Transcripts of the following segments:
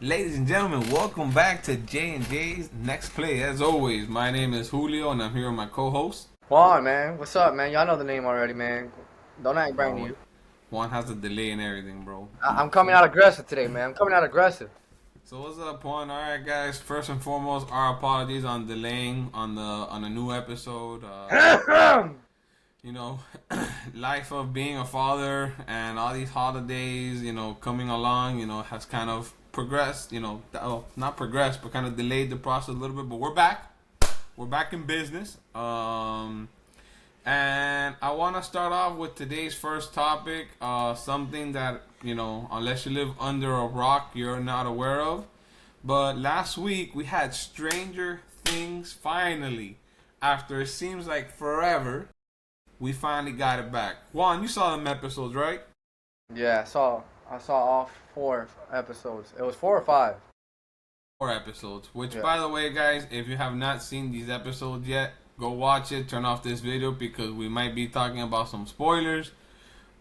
Ladies and gentlemen, welcome back to J&J's Next Play. As always, my name is Julio and I'm here with my co-host. Juan, man. What's up, man? Y'all know the name already, man. Don't act brand Wow, new. Juan has a delay and everything, bro. I'm coming out aggressive today, man. I'm coming out aggressive. So what's up, Juan? All right, guys. First and foremost, our apologies on delaying on the new episode. You know, life of being a father and all these holidays, coming along, has kind of progressed. Not progressed, but kind of delayed the process a little bit. But we're back. We're back in business. And I want to start off with today's first topic, something that, unless you live under a rock, you're not aware of. But last week, we had Stranger Things finally. After it seems like forever, we finally got it back. Juan, you saw them episodes, right? Yeah, I saw all 4 episodes. It was 4 or 5. 4 episodes. Which, Yeah. by the way, guys, if you have not seen these episodes yet, go watch it. Turn off this video because we might be talking about some spoilers.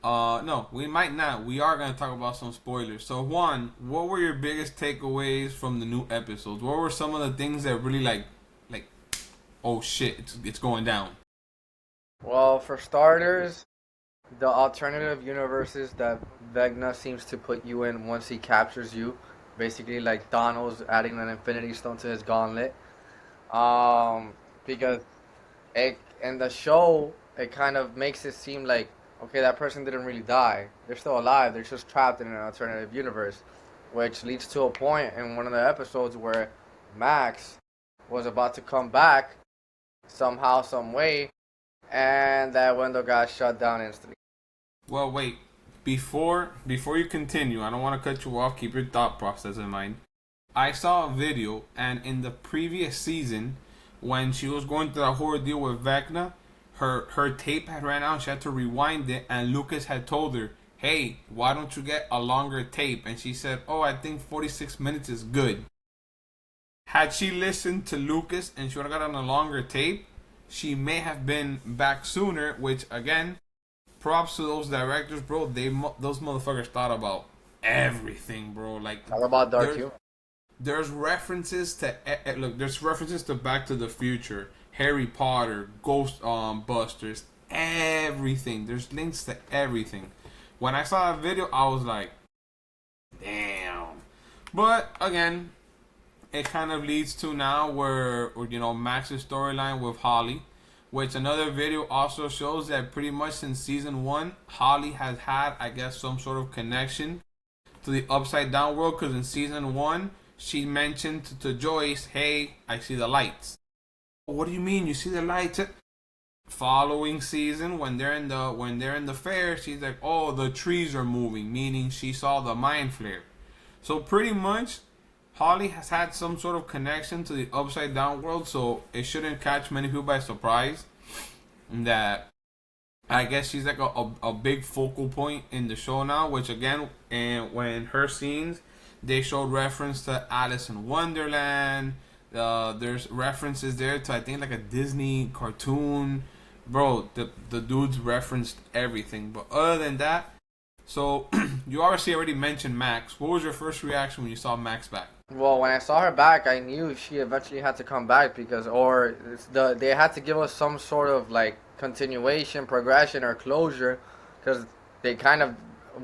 No, we might not. We are going to talk about some spoilers. So, Juan, what were your biggest takeaways from the new episodes? What were some of the things that really like, oh shit, it's going down? Well, for starters, the alternative universes that Vecna seems to put you in once he captures you, basically like Thanos adding an Infinity Stone to his gauntlet. Because in the show it kind of makes it seem like okay, that person didn't really die. They're still alive. They're just trapped in an alternative universe, which leads to a point in one of the episodes where Max was about to come back somehow, some way, and that window got shut down instantly. Well, wait. Before you continue, I don't want to cut you off. Keep your thought process in mind. I saw a video, and in the previous season, when she was going through that horror deal with Vecna, her tape had ran out. She had to rewind it, and Lucas had told her, "Hey, why don't you get a longer tape?" And she said, "Oh, I think 46 minutes is good." Had she listened to Lucas and she would have gotten a longer tape, she may have been back sooner. Which again, props to those directors, bro. Those motherfuckers thought about everything, bro. Like Talk about dark there's humor. there's references to look. There's references to Back to the Future, Harry Potter, Ghost Busters, everything. There's links to everything. When I saw that video, I was like, damn. But again, it kind of leads to now where Max's storyline with Holly, which another video also shows that pretty much since season 1, Holly has had, I guess, some sort of connection to the upside down world, because in season 1 she mentioned to Joyce, "Hey, I see the lights." "What do you mean you see the lights?" Following season, when they're in the fair, she's like, "Oh, the trees are moving," meaning she saw the mind flare. So pretty much Holly has had some sort of connection to the upside down world, so it shouldn't catch many people by surprise that I guess she's like a big focal point in the show now. Which again, and when her scenes, they showed reference to Alice in Wonderland. There's references there to I think like a Disney cartoon. Bro, the dudes referenced everything. But other than that, so you obviously already mentioned Max. What was your first reaction when you saw Max back? Well, when I saw her back, I knew she eventually had to come back because, or they had to give us some sort of like continuation, progression, or closure, because they kind of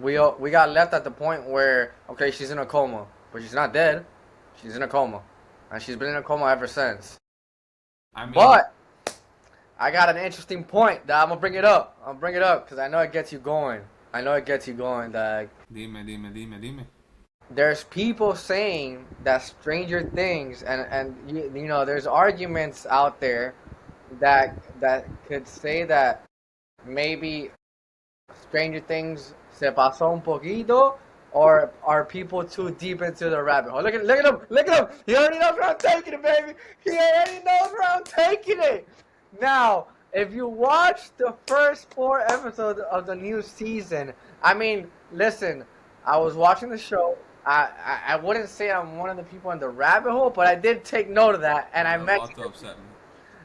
we got left at the point where okay, she's in a coma, but she's not dead. She's in a coma, and she's been in a coma ever since. I mean, But I got an interesting point that I'm gonna bring it up. I'll bring it up because I know it gets you going. I know it gets you going. That dime. there's people saying that Stranger Things and you know there's arguments out there that could say that maybe Stranger Things se pasó un poquito, or are people too deep into the rabbit hole? Look at him! He already knows where I'm taking it, baby. He already knows where I'm taking it. Now, if you watch the first 4 episodes of the new season, I mean, listen, I was watching the show. I wouldn't say I'm one of the people in the rabbit hole, but I did take note of that, and You're about to upset me.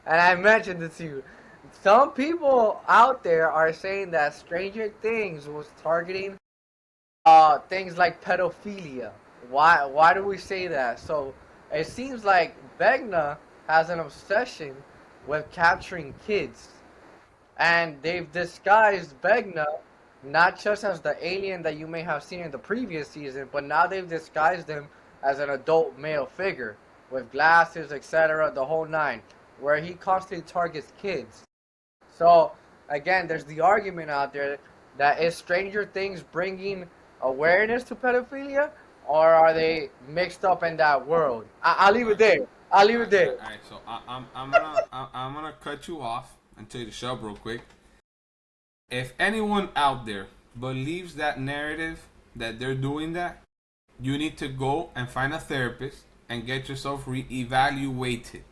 I mentioned it to you. Some people out there are saying that Stranger Things was targeting things like pedophilia, Why do we say that? So it seems like Vecna has an obsession with capturing kids, and they've disguised Vecna not just as the alien that you may have seen in the previous season, but now they've disguised him as an adult male figure with glasses, etc., the whole nine, where he constantly targets kids. So again, there's the argument out there that is Stranger Things bringing awareness to pedophilia, or are they mixed up in that world? I'll leave it there. I'll leave it there. All right. So I'm gonna cut you off and tell you to shut up real quick. If anyone out there believes that narrative that they're doing that, you need to go and find a therapist and get yourself re-evaluated.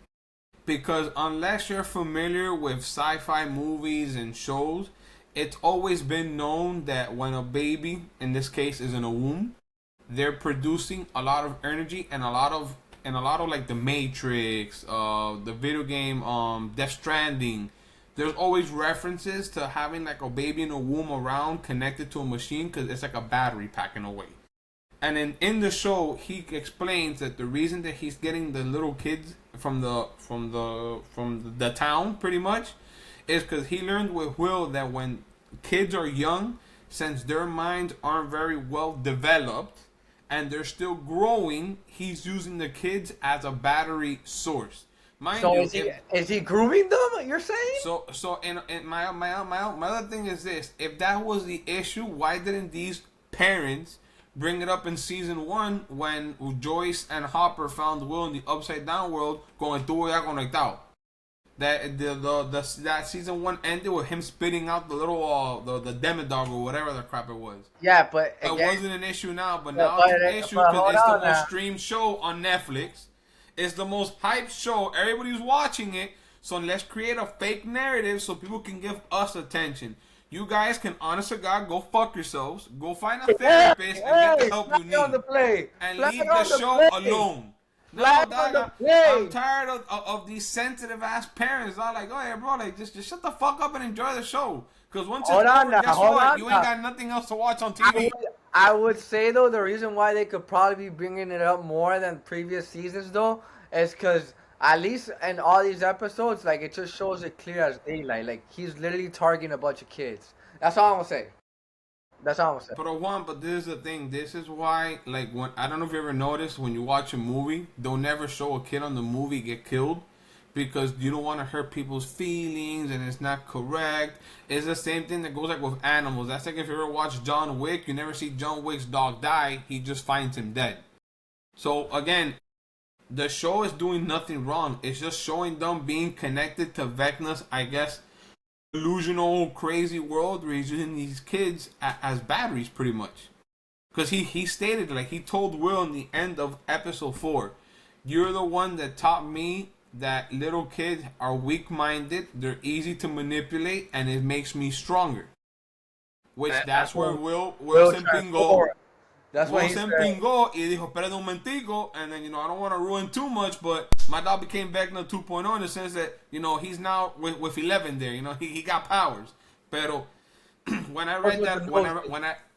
Because unless you're familiar with sci-fi movies and shows, it's always been known that when a baby, in this case, is in a womb, they're producing a lot of energy and a lot of like the Matrix, the video game, Death Stranding. There's always references to having like a baby in a womb around connected to a machine because it's like a battery pack in a way. And in the show, he explains that the reason that he's getting the little kids from the town pretty much is because he learned with Will that when kids are young, since their minds aren't very well developed and they're still growing, he's using the kids as a battery source. Mind So you, is he grooming them? You're saying? so in my other thing is this: if that was the issue, why didn't these parents bring it up in season one when Joyce and Hopper found Will in the upside down world going tuvo ya conectado? That season one ended with him spitting out the little the demodog or whatever the crap it was. Yeah, but It again, wasn't an issue now, but now it's an issue because it's the most streamed show on Netflix. It's the most hyped show. Everybody's watching it. So let's create a fake narrative so people can give us attention. You guys can, honest to God, go fuck yourselves. Go find a therapist and get the help you need. On the play. And Flag leave on the show play. alone. No, Flag dog, on the play. I'm tired of these sensitive ass parents. I'm like, oh yeah, bro, like just shut the fuck up and enjoy the show. Because once it's Hold on over, now, guess hold what? on You now. ain't got nothing else to watch on I TV. would say though the reason why they could probably be bringing it up more than previous seasons though is because at least in all these episodes, like it just shows it clear as daylight. Like he's literally targeting a bunch of kids. That's all I'm gonna say. That's all I'm gonna say. But Juan, but this is the thing. This is why, like, when I don't know if you ever noticed when you watch a movie, they'll never show a kid on the movie get killed because you don't want to hurt people's feelings and it's not correct. It's the same thing that goes like with animals. That's like if you ever watch John Wick, you never see John Wick's dog die. He just finds him dead. So again, the show is doing nothing wrong. It's just showing them being connected to Vecna's, I guess, delusional, crazy world where he's using these kids as batteries, pretty much. Because he stated, like, he told Will in the end of episode 4, you're the one that taught me that little kids are weak-minded, they're easy to manipulate, and it makes me stronger. Which, that's where Will se empingó. That's what Will he se said. empingó y dijo, espérate un momentico, and then, I don't want to ruin too much, but my dog became Vecna 2.0 in the sense that, he's now with 11 there, he got powers. Pero, when I read that,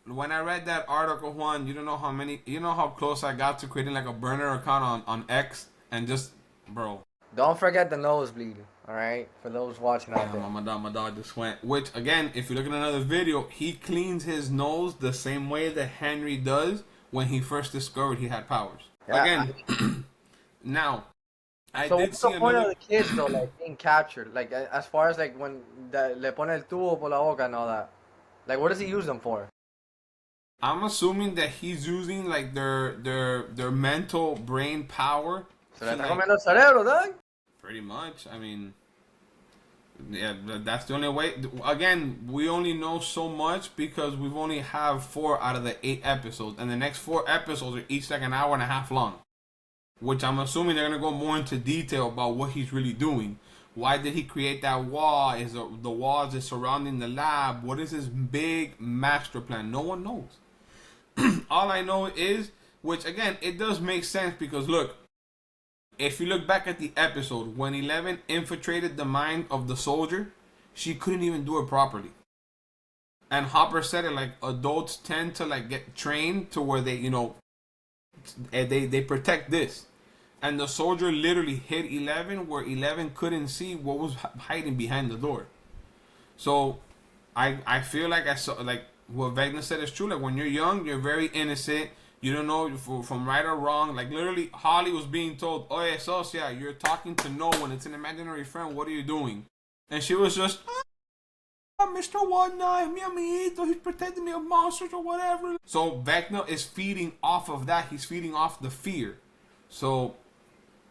when I read that article, Juan, you don't know how close I got to creating like a burner account on X, and just, bro. Don't forget the nosebleed, alright? For those watching out there. My dog just went. Which, again, if you look at another video, he cleans his nose the same way that Henry does when he first discovered he had powers. Yeah, Again, now, I so did what's see the point another... of the kids though, like being captured? Like as far as like when le pone el tubo por la boca and all that. Like what does he use them for? I'm assuming that he's using like their mental brain power. Se le está comiendo el cerebro, dog. Pretty much. I mean, yeah, that's the only way. Again, we only know so much because we've only have 4 out of the 8 episodes, and the next 4 episodes are each like an hour and a half long. Which I'm assuming they're gonna go more into detail about what he's really doing. Why did he create that wall? Is the walls is surrounding the lab? What is his big master plan? No one knows. All I know is, which again, it does make sense because look, if you look back at the episode when 11 infiltrated the mind of the soldier, she couldn't even do it properly. And Hopper said it, like, adults tend to like get trained to where they, they protect this. And the soldier literally hit 11 where 11 couldn't see what was hiding behind the door. So I feel like I saw, like what Wagner said is true. Like when you're young, you're very innocent. You don't know from right or wrong. Like literally, Holly was being told, "Oye, socia, you're talking to no one. It's an imaginary friend. What are you doing?" And she was just, Mr. One Knife, mi amiguito, he's protecting me of monsters or whatever. So Vecna is feeding off of that. He's feeding off the fear. So,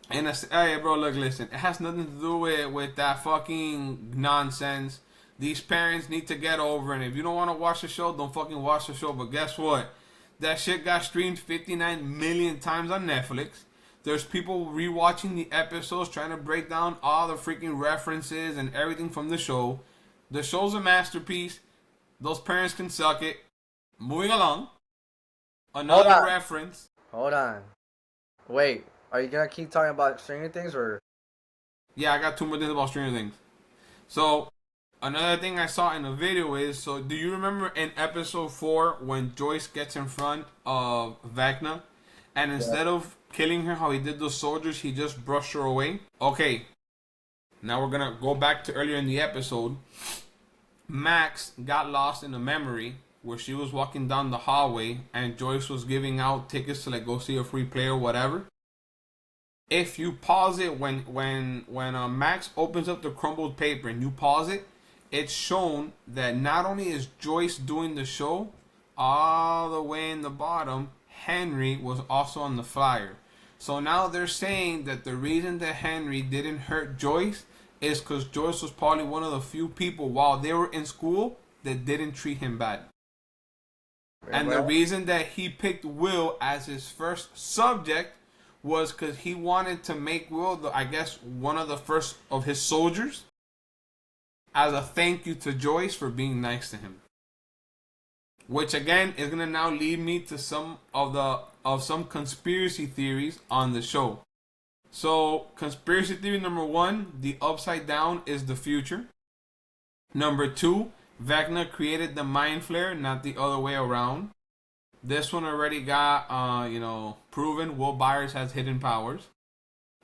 and I said, hey, bro, look, listen. It has nothing to do with that fucking nonsense. These parents need to get over it. And if you don't want to watch the show, don't fucking watch the show. But guess what? That shit got streamed 59 million times on Netflix. There's people rewatching the episodes, trying to break down all the freaking references and everything from the show. The show's a masterpiece. Those parents can suck it. Moving along. Another reference. Hold on. Wait, are you gonna keep talking about Stranger Things or? Yeah, I got 2 more things about Stranger Things. So, another thing I saw in the video is, so do you remember in episode 4 when Joyce gets in front of Vecna? And instead of killing her how he did those soldiers, he just brushed her away? Okay. Now we're gonna go back to earlier in the episode. Max got lost in a memory where she was walking down the hallway and Joyce was giving out tickets to like go see a free play or whatever. If you pause it when Max opens up the crumbled paper and you pause it, it's shown that not only is Joyce doing the show, all the way in the bottom, Henry was also on the flyer. So now they're saying that the reason that Henry didn't hurt Joyce is because Joyce was probably one of the few people while they were in school that didn't treat him bad. And the reason that he picked Will as his first subject was because he wanted to make Will, I guess, one of the first of his soldiers as a thank you to Joyce for being nice to him. Which again is gonna now lead me to some conspiracy theories on the show. So conspiracy theory number 1, the upside down is the future. Number 2, Vecna created the mind flare, not the other way around. This one already got proven. Will Byers has hidden powers.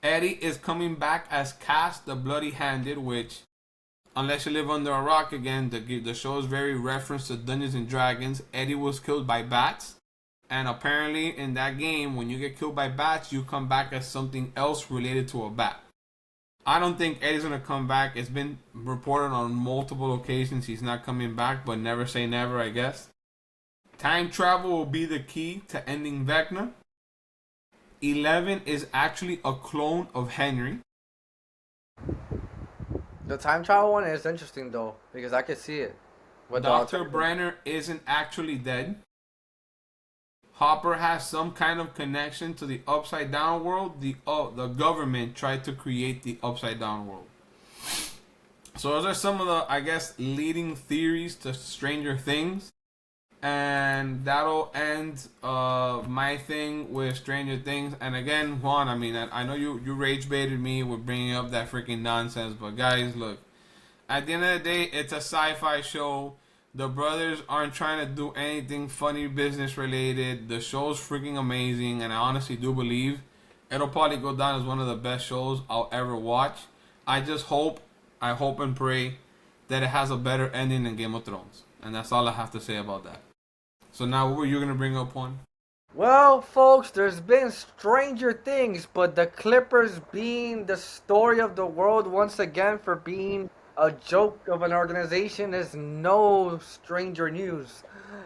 Eddie is coming back as Cass the Bloody Handed, which, unless you live under a rock again, the show is very referenced to Dungeons and Dragons. Eddie was killed by bats. And apparently in that game, when you get killed by bats, you come back as something else related to a bat. I don't think Eddie's going to come back. It's been reported on multiple occasions he's not coming back, but never say never, I guess. Time travel will be the key to ending Vecna. 11 is actually a clone of Henry. The time travel one is interesting though, because I could see it. Dr. Brenner isn't actually dead. Hopper has some kind of connection to the Upside Down world. The government tried to create the Upside Down world. So those are some of the, I guess, leading theories to Stranger Things. And that'll end my thing with Stranger Things. And again, Juan, I mean, I know you rage baited me with bringing up that freaking nonsense. But guys, look. At the end of the day, it's a sci-fi show. The brothers aren't trying to do anything funny business related. The show's freaking amazing. And I honestly do believe it'll probably go down as one of the best shows I'll ever watch. I hope and pray that it has a better ending than Game of Thrones. And that's all I have to say about that. So now, what were you going to bring up, Juan? Well, folks, there's been Stranger Things, but the Clippers being the story of the world once again for being a joke of an organization is no stranger news.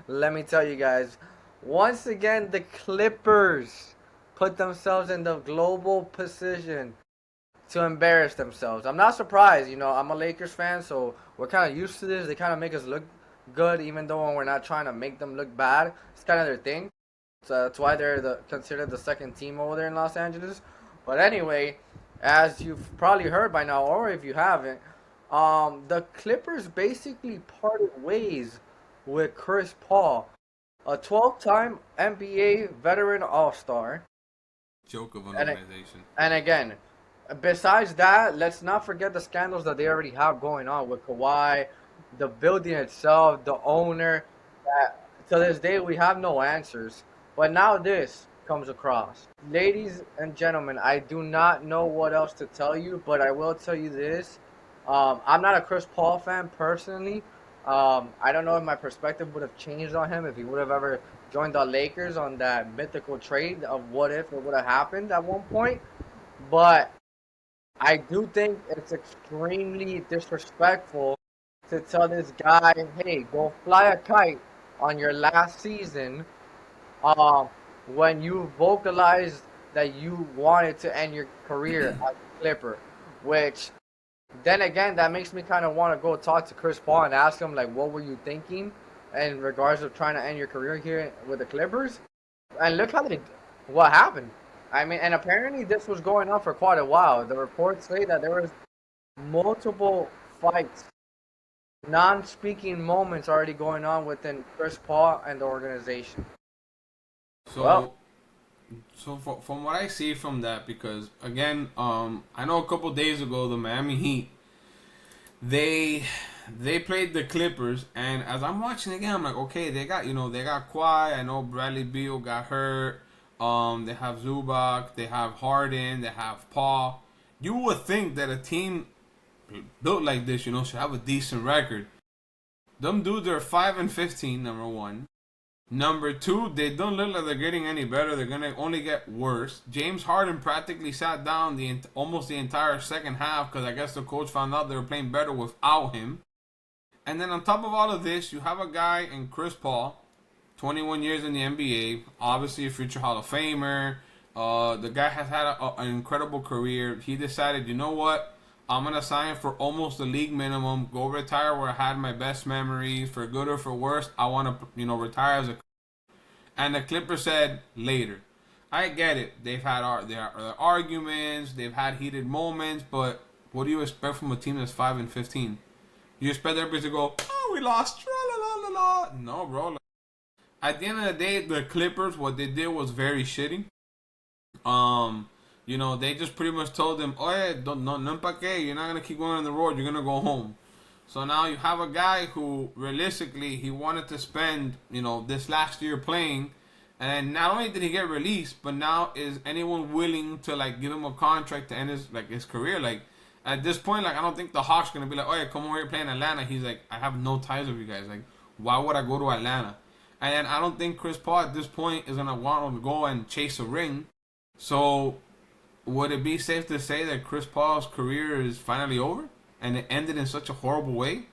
Let me tell you guys. Once again, the Clippers put themselves in the global position to embarrass themselves. I'm not surprised. I'm a Lakers fan, so we're kind of used to this. They kind of make us look good, even though we're not trying to make them look bad. It's kind of their thing. So that's why they're considered the second team over there in Los Angeles. But anyway, as you've probably heard by now, or if you haven't, the Clippers basically parted ways with Chris Paul, a 12-time NBA veteran All-Star. Joke of an organization. And again, besides that, let's not forget the scandals that they already have going on with Kawhi, the building itself, the owner. That to this day we have no answers. But now this, comes across. Ladies and gentlemen, I do not know what else to tell you, but I will tell you this. I'm not a Chris Paul fan personally. I don't know if my perspective would have changed on him if he would have ever joined the Lakers on that mythical trade of what if it would have happened at one point. But I do think it's extremely disrespectful to tell this guy, hey, go fly a kite on your last season um, when you vocalized that you wanted to end your career as a Clipper, which then again, that makes me kind of want to go talk to Chris Paul and ask him, like, what were you thinking in regards of trying to end your career here with the Clippers? And look what happened. I mean, and apparently this was going on for quite a while. The reports say that there was multiple fights, non-speaking moments already going on within Chris Paul and the organization. Well, So, from what I see from that, because again, I know a couple days ago the Miami Heat they they played the Clippers, and as I'm watching again, I'm like, okay, they got Kawhi. I know Bradley Beal got hurt. They have Zubac, they have Harden, they have Paul. You would think that a team built like this, should have a decent record. Them dudes are 5-15. Number one. Number two, they don't look like they're getting any better. They're gonna only get worse. James Harden practically sat down almost the entire second half because I guess the coach found out they were playing better without him. And then on top of all of this, you have a guy in Chris Paul, 21 years in the NBA, obviously a future Hall of Famer. The guy has had an incredible career. He decided, you know what? I'm gonna sign for almost the league minimum. Go retire where I had my best memories, for good or for worse. I want to, retire as a. And the Clippers said later. I get it. They've had their arguments. They've had heated moments. But what do you expect from a team that's 5-15? You expect everybody to go, oh, we lost. La la la la. No, bro. At the end of the day, the Clippers, what they did was very shitty. They just pretty much told them, oh yeah, no empaque, you're not gonna keep going on the road, you're gonna go home. So now you have a guy who realistically he wanted to spend, this last year playing, and not only did he get released, but now is anyone willing to like give him a contract to end his career? Like at this point, like I don't think the Hawks are gonna be like, oh yeah, come over here playing Atlanta. He's like, I have no ties with you guys. Like, why would I go to Atlanta? And I don't think Chris Paul at this point is gonna want to go and chase a ring. So would it be safe to say that Chris Paul's career is finally over and it ended in such a horrible way?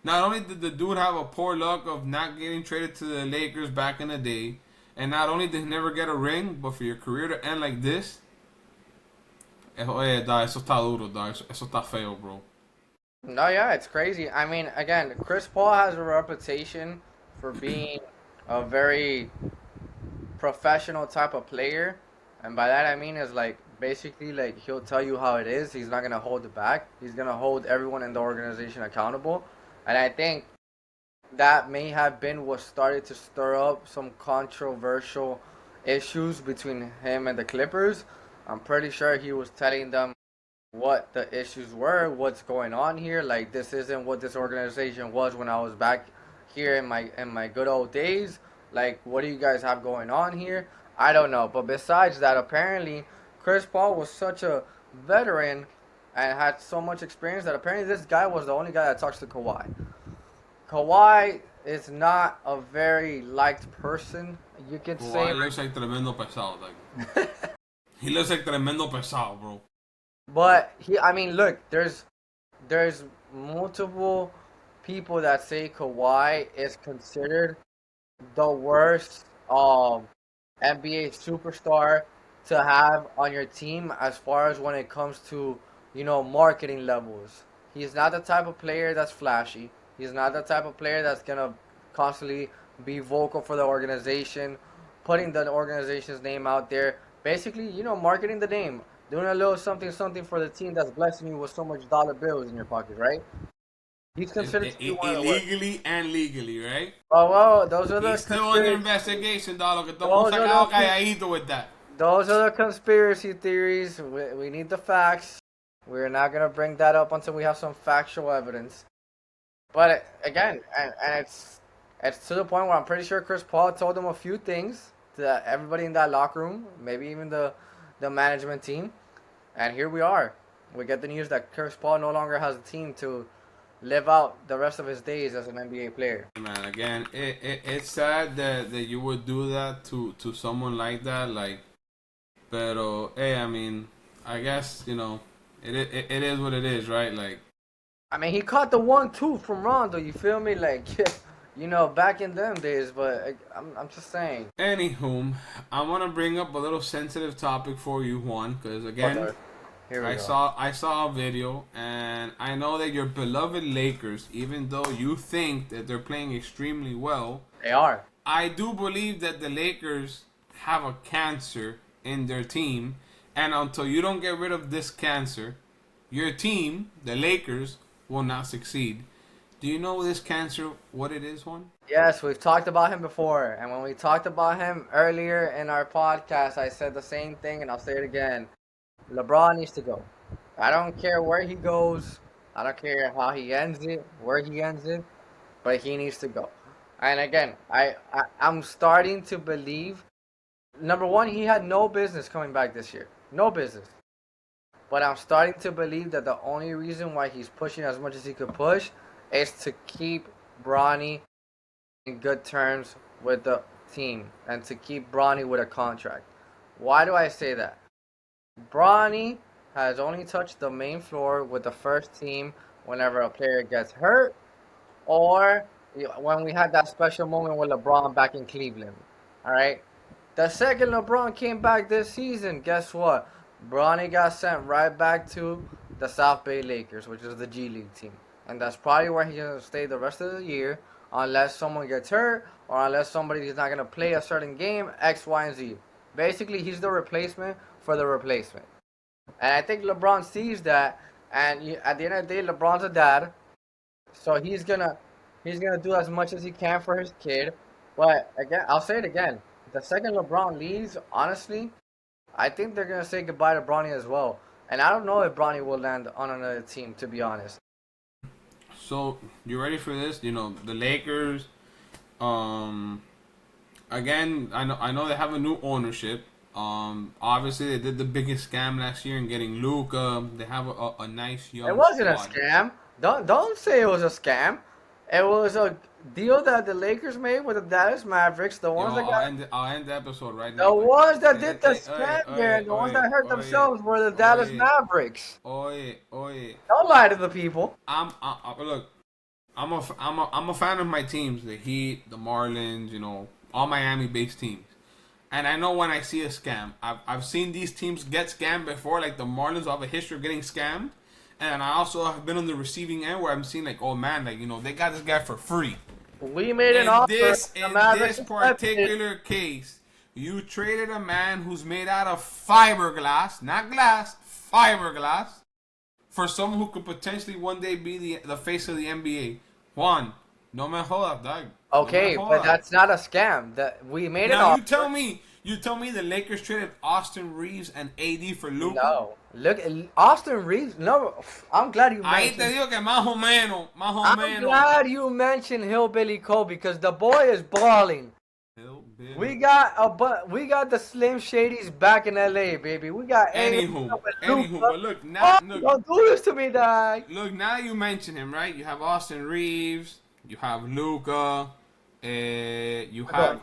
Not only did the dude have a poor luck of not getting traded to the Lakers back in the day, and not only did he never get a ring, but for your career to end like this, eso está duro, dog. Eso está feo, bro. no, yeah, it's crazy. I mean, again, Chris Paul has a reputation for being a very professional type of player, and by that I mean is like basically like he'll tell you how it is. He's not gonna hold it back. He's gonna hold everyone in the organization accountable, and I think that may have been what started to stir up some controversial issues between him and the Clippers. I'm pretty sure he was telling them what the issues were, what's going on here. Like this isn't what this organization was when I was back here in my good old days. Like what do you guys have going on here? I don't know. But besides that, apparently Chris Paul was such a veteran and had so much experience that apparently this guy was the only guy that talks to Kawhi. Kawhi is not a very liked person. You could say. Kawhi looks like tremendo pesado. Like he looks like tremendo pesado, bro. But I mean, look, there's multiple people that say Kawhi is considered the worst NBA superstar to have on your team as far as when it comes to, marketing levels. He's not the type of player that's flashy. He's not the type of player that's going to constantly be vocal for the organization, putting the organization's name out there. Basically, marketing the name. Doing a little something for the team that's blessing you with so much dollar bills in your pocket, right? He's considered to be one of the worst. Illegally and legally, right? Oh, well, those are the He's still under investigation, dog. Those are the- Calladito with that. Those are the conspiracy theories. We need the facts. We're not going to bring that up until we have some factual evidence. But again, and it's to the point where I'm pretty sure Chris Paul told him a few things to everybody in that locker room, maybe even the management team. And here we are. We get the news that Chris Paul no longer has a team to live out the rest of his days as an NBA player. Man, again, it's sad that you would do that to someone like that. Like, pero hey, I mean, I guess it is what it is, right? Like, I mean, he caught the 1-2 from Rondo. You feel me? Like, back in them days. But I'm just saying. anywho, I want to bring up a little sensitive topic for you, Juan, because again. Here we go. I saw a video, and I know that your beloved Lakers, even though you think that they're playing extremely well, They are. I do believe that the Lakers have a cancer in their team, and until you don't get rid of this cancer, your team, the Lakers, will not succeed. Do you know this cancer, what it is, Juan? Yes, we've talked about him before, and when we talked about him earlier in our podcast, I said the same thing, and I'll say it again. LeBron needs to go. I don't care where he goes. I don't care how he ends it, where he ends it, but he needs to go. And again, I'm starting to believe. Number one, he had no business coming back this year. No business. But I'm starting to believe that the only reason why he's pushing as much as he could push is to keep Bronny in good terms with the team and to keep Bronny with a contract. Why do I say that? Bronny has only touched the main floor with the first team whenever a player gets hurt or when we had that special moment with LeBron back in Cleveland. All right? The second LeBron came back this season, guess what? Bronny got sent right back to the South Bay Lakers, which is the G League team. And that's probably where he's going to stay the rest of the year unless someone gets hurt or unless somebody's not going to play a certain game, X, Y, and Z. Basically, he's the replacement for the replacement. And I think LeBron sees that, and at the end of the day, LeBron's a dad, so he's gonna do as much as he can for his kid. But again, I'll say it again: the second LeBron leaves, honestly, I think they're gonna say goodbye to Bronny as well. And I don't know if Bronny will land on another team, to be honest. So you ready for this? The Lakers. Again, I know they have a new ownership. Obviously they did the biggest scam last year in getting Luka. They have a nice young. It wasn't squad. a scam. Don't say it was a scam. It was a deal that the Lakers made with the Dallas Mavericks. The ones that got. I'll end the episode right now. The ones that did the scam there, the ones that hurt themselves were the Dallas Mavericks. Oye. Don't lie to the people. Look, I'm a fan of my teams, the Heat, the Marlins, all Miami-based teams. And I know when I see a scam, I've seen these teams get scammed before, like the Marlins have a history of getting scammed. And I also have been on the receiving end where I'm seeing like, oh man, like, they got this guy for free. We made an offer. In this particular case, you traded a man who's made out of fiberglass, not glass, fiberglass, for someone who could potentially one day be the face of the NBA. Juan, no me jodas, dog. Okay, but that's not a scam. We made an offer. You tell me the Lakers traded Austin Reeves and AD for Luka? No. Look, Austin Reeves. No, I'm glad you mentioned. Ahí te digo que más o menos. I'm glad you mentioned Hillbilly Cole because the boy is balling. Hillbilly. We got the Slim Shadys back in LA, baby. We got Anywho, but look now. Don't do this to me, dog. Look, now you mention him, right? You have Austin Reeves. You have Luka. You have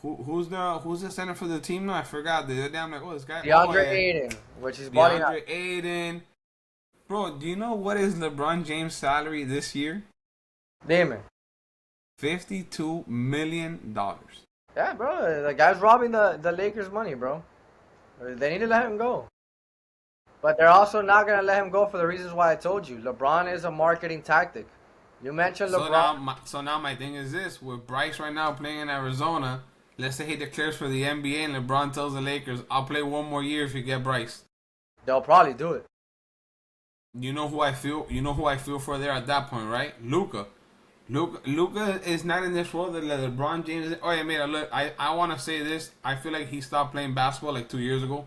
who's the center for the team now? I forgot. The other day I'm like, this guy. DeAndre Ayton, which is DeAndre Ayton. Bro, do you know what is LeBron James' salary this year? Damn it. $52 million. Yeah, bro. The guy's robbing the Lakers' money, bro. They need to let him go. But they're also not gonna let him go for the reasons why I told you. LeBron is a marketing tactic. You mentioned LeBron. So now my thing is this: with Bryce right now playing in Arizona, let's say he declares for the NBA, and LeBron tells the Lakers, "I'll play one more year if you get Bryce." They'll probably do it. You know who I feel? You know who I feel for there at that point, right? Luka. Luka is not in this role that LeBron James is. Oh yeah, man. Look, I want to say this. I feel like he stopped playing basketball like 2 years ago.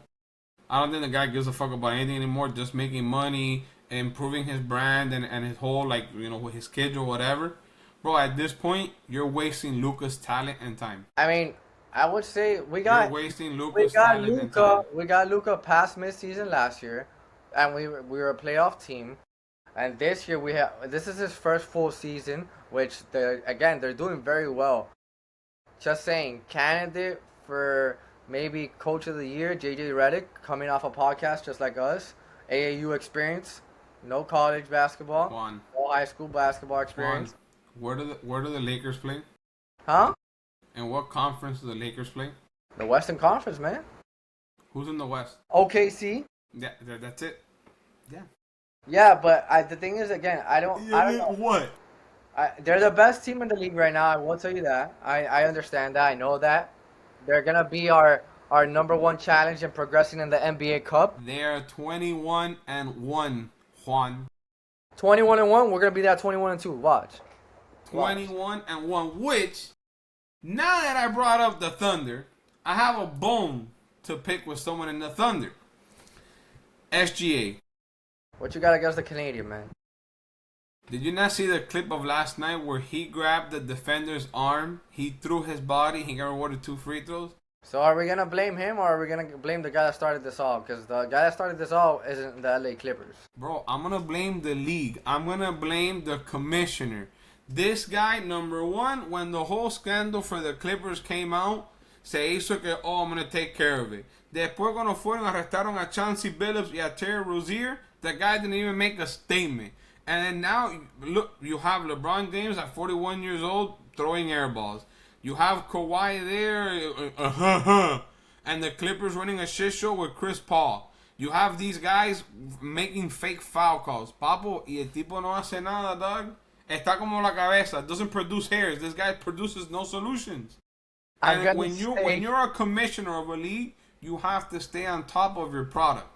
I don't think the guy gives a fuck about anything anymore. Just making money. Improving his brand and his whole, like, with his kids or whatever. Bro, at this point, you're wasting Luka's talent and time. I mean, I would say You're wasting we Luca's got talent and time. Luca past midseason last year, and we were a playoff team. And this year this is his first full season, which they're doing very well. Just saying, candidate for maybe coach of the year, JJ Redick, coming off a podcast just like us, AAU experience, no college basketball, Juan, no high school basketball Juan, experience. where do the Lakers play? Huh? And what conference do the Lakers play? The Western Conference, man. Who's in the West? OKC. Yeah, that's it. Yeah. Yeah, but the thing is, again, I don't know. What? They're the best team in the league right now. I will tell you that. I understand that. I know that. They're gonna be our number one challenge in progressing in the NBA Cup. They are 21-1, Juan. 21-1. We're gonna be that 21-2. Watch. 21-1. Which, now that I brought up the Thunder, I have a bone to pick with someone in the Thunder. SGA. What you got against the Canadian, man? Did you not see the clip of last night where he grabbed the defender's arm, he threw his body, he got rewarded 2 free throws? So are we gonna blame him or are we gonna blame the guy that started this all? Because the guy that started this all isn't the LA Clippers. Bro, I'm gonna blame the league. I'm gonna blame the commissioner. This guy, number one, when the whole scandal for the Clippers came out, se hizo que, I'm gonna take care of it. Después cuando fueron arrestaron a Chauncey Billups y a Terry Rozier, the guy didn't even make a statement. And then now, look, you have LeBron James at 41 years old throwing air balls. You have Kawhi there, and the Clippers running a shit show with Chris Paul. You have these guys making fake foul calls. Papo, y el tipo no hace nada, dog. Está como la cabeza. Doesn't produce hairs. This guy produces no solutions. And when you're a commissioner of a league, you have to stay on top of your product.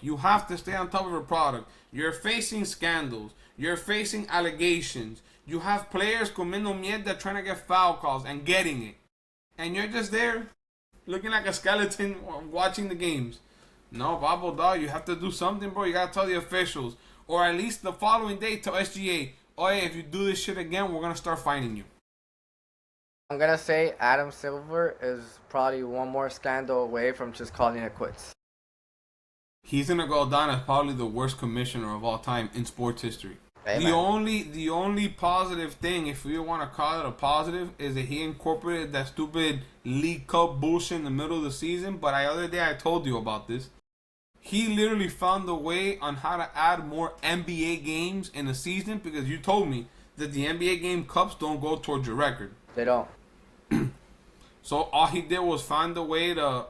You have to stay on top of your product. You're facing scandals. You're facing allegations. You have players comiendo mierda trying to get foul calls and getting it. And you're just there looking like a skeleton watching the games. No, Babo, dog, you have to do something, bro. You got to tell the officials. Or at least the following day tell SGA, oh, yeah, if you do this shit again, we're going to start fining you. I'm going to say Adam Silver is probably one more scandal away from just calling it quits. He's gonna go down as probably the worst commissioner of all time in sports history. Hey, the only positive thing, if we want to call it a positive, is that he incorporated that stupid League Cup bullshit in the middle of the season. But the other day I told you about this. He literally found a way on how to add more NBA games in a season, because you told me that the NBA game cups don't go towards your record. They don't. So all he did was find a way to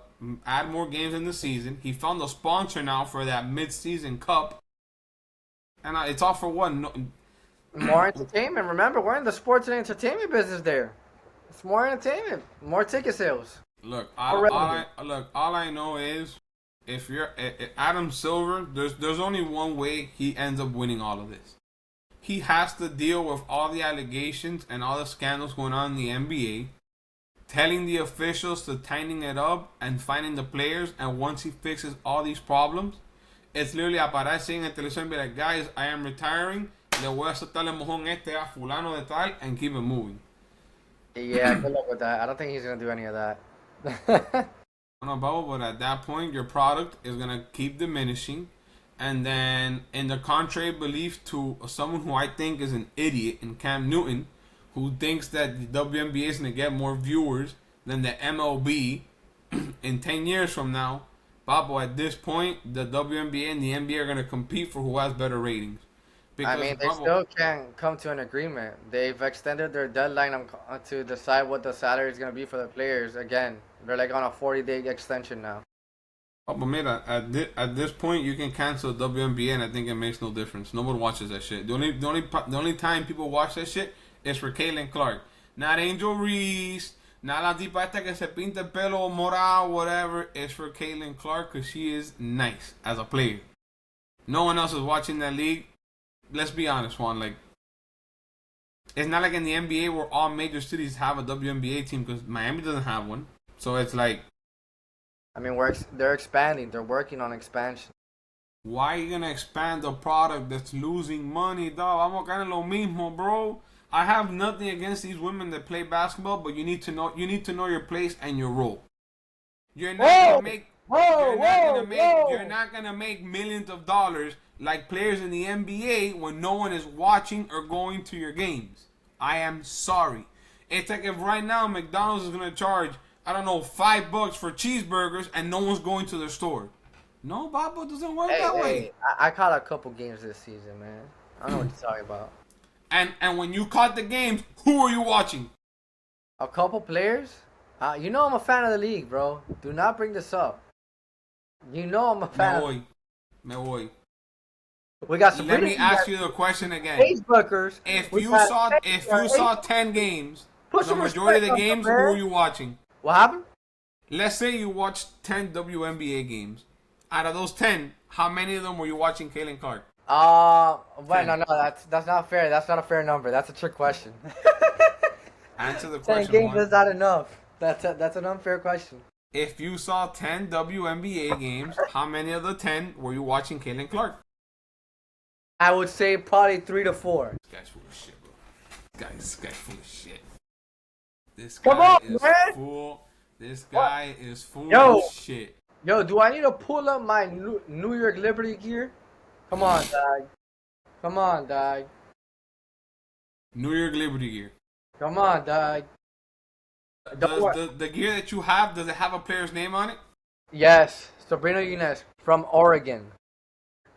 add more games in the season. He found a sponsor now for that mid-season cup. And it's all for what? No. More entertainment. Remember, we're in the sports and entertainment business there. It's more entertainment. More ticket sales. Look, all I know is if you're Adam Silver, there's only one way he ends up winning all of this. He has to deal with all the allegations and all the scandals going on in the NBA. Telling the officials to tighten it up and finding the players, and once he fixes all these problems, it's literally aparece en televisión and be like, guys, I am retiring, le voy a soltar el mojón este a fulano de tal, and keep it moving. Yeah, good luck with that. I don't think he's going to do any of that. No, Bubba, but at that point, your product is going to keep diminishing, and then in the contrary belief to someone who I think is an idiot in Cam Newton, who thinks that the WNBA is going to get more viewers than the MLB in 10 years from now, Pablo, at this point, the WNBA and the NBA are going to compete for who has better ratings. Because, I mean, they still can't come to an agreement. They've extended their deadline to decide what the salary is going to be for the players. Again, they're like on a 40-day extension now. Oh, but mira, at this point, you can cancel the WNBA, and I think it makes no difference. Nobody watches that shit. The only time people watch that shit is for Caitlin Clark. Not Angel Reese, not la tipa esta que se pinta el pelo morado, whatever. It's for Caitlin Clark because she is nice as a player. No one else is watching that league. Let's be honest, Juan. Like, it's not like in the NBA where all major cities have a WNBA team, because Miami doesn't have one. So it's like, I mean, they're expanding. They're working on expansion. Why are you gonna expand a product that's losing money, dog? Vamos a ganar lo mismo, bro. I have nothing against these women that play basketball, but you need to know your place and your role. You're not Whoa, gonna make whoa, whoa, you're whoa. not gonna make millions of dollars like players in the NBA when no one is watching or going to your games. I am sorry. It's like if right now McDonald's is gonna charge, I don't know, $5 for cheeseburgers and no one's going to the store. No, Bobo, it doesn't work that way. I caught a couple games this season, man. I don't know what you're talking about. And when you caught the games, who are you watching? A couple players? You know I'm a fan of the league, bro. Do not bring this up. You know I'm a fan. Me voy. We got some. Let me ask you the question again. Facebookers. If you saw 10 games, the majority of the games, who are you watching? What happened? Let's say you watched 10 WNBA games. Out of those 10, how many of them were you watching Caitlin Clark? Wait, no, that's not fair. That's not a fair number. That's a trick question. Answer the question. 10 games is not enough. That's an unfair question. If you saw 10 WNBA games, how many of the 10 were you watching Caitlin Clark? I would say probably 3 to 4. This guy's full of shit, bro. This guy's full of shit. This Come guy on, is man. full. This guy is full Yo. of shit. Yo, do I need to pull up my New York Liberty gear? Come on, dog. Come on, dog. New York Liberty gear. Come on, dog. Does the gear that you have, does it have a player's name on it? Yes, Sabrina Ynez from Oregon.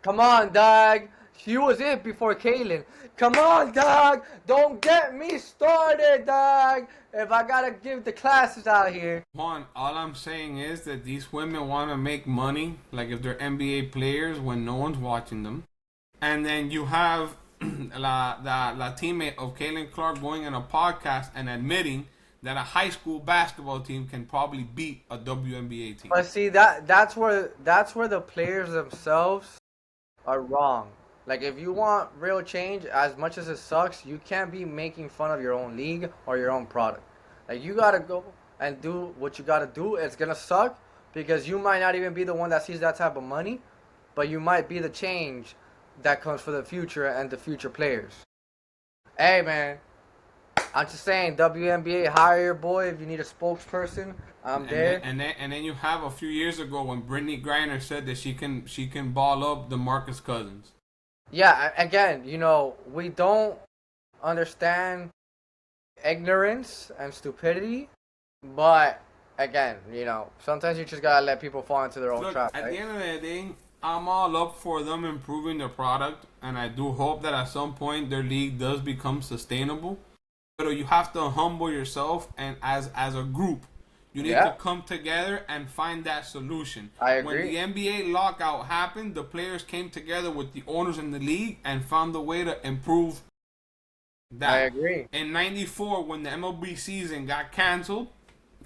Come on, dog. She was it before Kaylin. Come on, dog. Don't get me started, dog. If I gotta give the classes out here. Juan, all I'm saying is that these women want to make money, like if they're NBA players when no one's watching them. And then you have la teammate of Caitlin Clark going in a podcast and admitting that a high school basketball team can probably beat a WNBA team. But see, that's where the players themselves are wrong. Like, if you want real change, as much as it sucks, you can't be making fun of your own league or your own product. Like, you gotta go and do what you gotta do. It's gonna suck because you might not even be the one that sees that type of money, but you might be the change that comes for the future and the future players. Hey, man. I'm just saying, WNBA, hire your boy if you need a spokesperson. I'm there. And then you have a few years ago when Brittany Griner said that she can ball up DeMarcus Cousins. Yeah, again, we don't understand ignorance and stupidity, but again, sometimes you just gotta let people fall into their own trap. At the end of the day, I'm all up for them improving their product, and I do hope that at some point their league does become sustainable. But you have to humble yourself, and as a group, you need to come together and find that solution. I agree. When the NBA lockout happened, the players came together with the owners in the league and found a way to improve that. I agree. In '94, when the MLB season got canceled,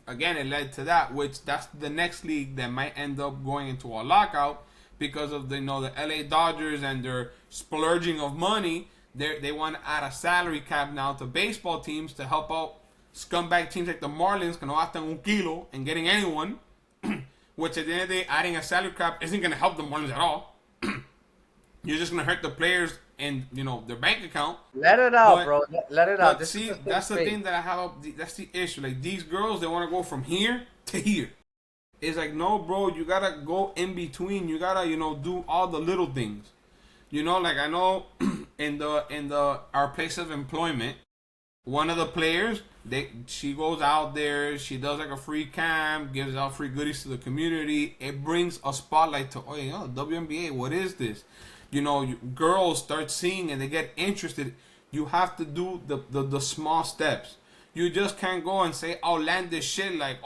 again, it led to that, which that's the next league that might end up going into a lockout because of the LA Dodgers and their splurging of money. They want to add a salary cap now to baseball teams to help out scumbag teams like the Marlins, que no gastan un kilo in getting anyone, which at the end of the day, adding a salary cap isn't going to help the Marlins at all. You're just going to hurt the players and, their bank account. Let it out, bro. Let it out. See, that's the thing that I have. That's the issue. Like, these girls, they want to go from here to here. It's like, no, bro, you got to go in between. You got to, do all the little things. Like I know in our place of employment, one of the players, she goes out there, she does like a free camp, gives out free goodies to the community. It brings a spotlight to, WNBA, what is this? Girls start seeing and they get interested. You have to do the small steps. You just can't go and say outlandish shit like,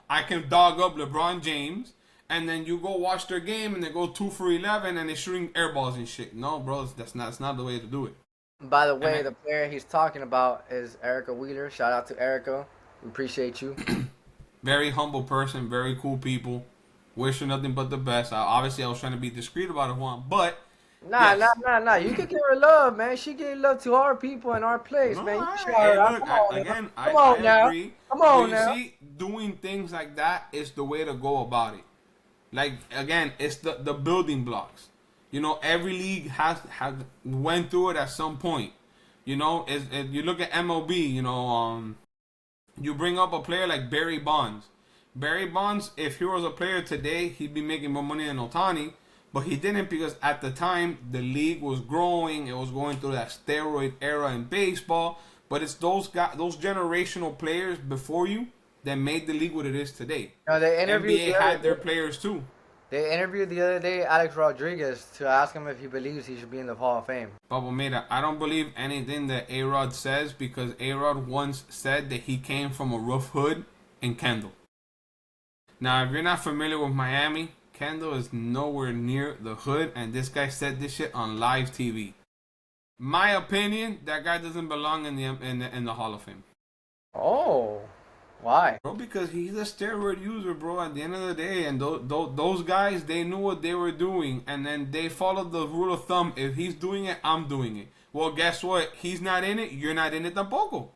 I can dog up LeBron James. And then you go watch their game and they go 2 for 11 and they're shooting air balls and shit. No, bro, that's not the way to do it. By the way, the player he's talking about is Erica Wheeler. Shout out to Erica. We appreciate you. Very humble person, very cool people. Wish her nothing but the best. Obviously, I was trying to be discreet about it, Juan, but... Nah. You can give her love, man. She gave love to our people in our place, man. You shout her out. Come on now. Agree. Come on now. See, doing things like that is the way to go about it. Like, again, it's the building blocks. Every league has went through it at some point. You know, you look at MLB, you bring up a player like Barry Bonds. Barry Bonds, if he was a player today, he'd be making more money than Otani, but he didn't because at the time the league was growing. It was going through that steroid era in baseball. But it's those guys, those generational players before you that made the league what it is today. No, they interviewed NBA had their players too. They interviewed the other day Alex Rodriguez to ask him if he believes he should be in the Hall of Fame. Pablo, mira, I don't believe anything that A-Rod says because A-Rod once said that he came from a rough hood in Kendall. Now, if you're not familiar with Miami, Kendall is nowhere near the hood, and this guy said this shit on live TV. My opinion, that guy doesn't belong in the Hall of Fame. Oh, why? Bro, because he's a steroid user, bro, at the end of the day. And those guys, they knew what they were doing. And then they followed the rule of thumb. If he's doing it, I'm doing it. Well, guess what? He's not in it. You're not in it tampoco.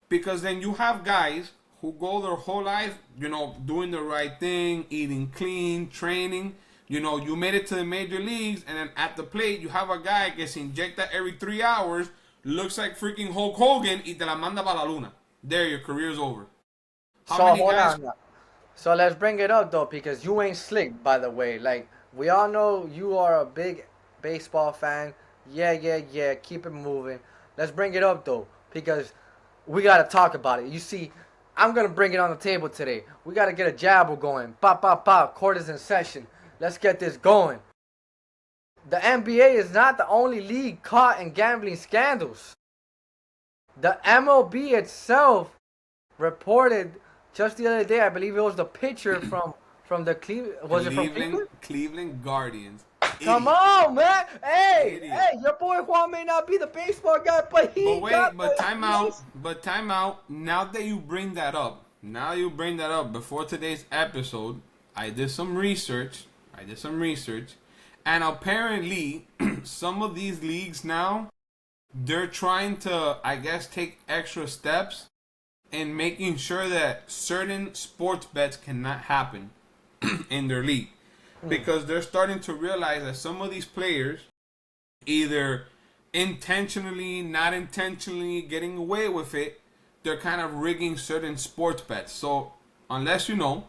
Because then you have guys who go their whole life, doing the right thing, eating clean, training. You made it to the major leagues. And then at the plate, you have a guy that gets injected every 3 hours, looks like freaking Hulk Hogan, y te la manda para la luna. There, your career's over. Hold on. So let's bring it up though, because you ain't slick, by the way. Like, we all know you are a big baseball fan. Yeah. Keep it moving. Let's bring it up though, because we gotta talk about it. You see, I'm gonna bring it on the table today. We gotta get a jabber going. Pop. Court is in session. Let's get this going. The NBA is not the only league caught in gambling scandals. The MLB itself reported just the other day, I believe it was the pitcher from the Cleveland Guardians. Come on, man! Hey, your boy Juan may not be the baseball guy, but time out. Now that you bring that up, before today's episode, I did some research, and apparently, some of these leagues now, they're trying to, I guess, take extra steps in making sure that certain sports bets cannot happen in their league. Because they're starting to realize that some of these players, either intentionally, not intentionally, getting away with it, they're kind of rigging certain sports bets. So, unless you know,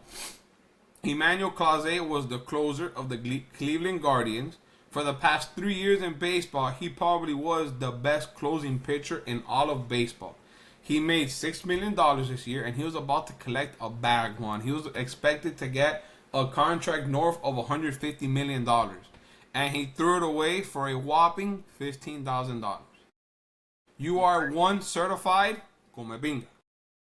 Emmanuel Clase was the closer of the Cleveland Guardians. For the past 3 years in baseball, he probably was the best closing pitcher in all of baseball. He made $6 million this year, and he was about to collect a bag one. He was expected to get a contract north of $150 million. And he threw it away for a whopping $15,000. You are one certified come pinga.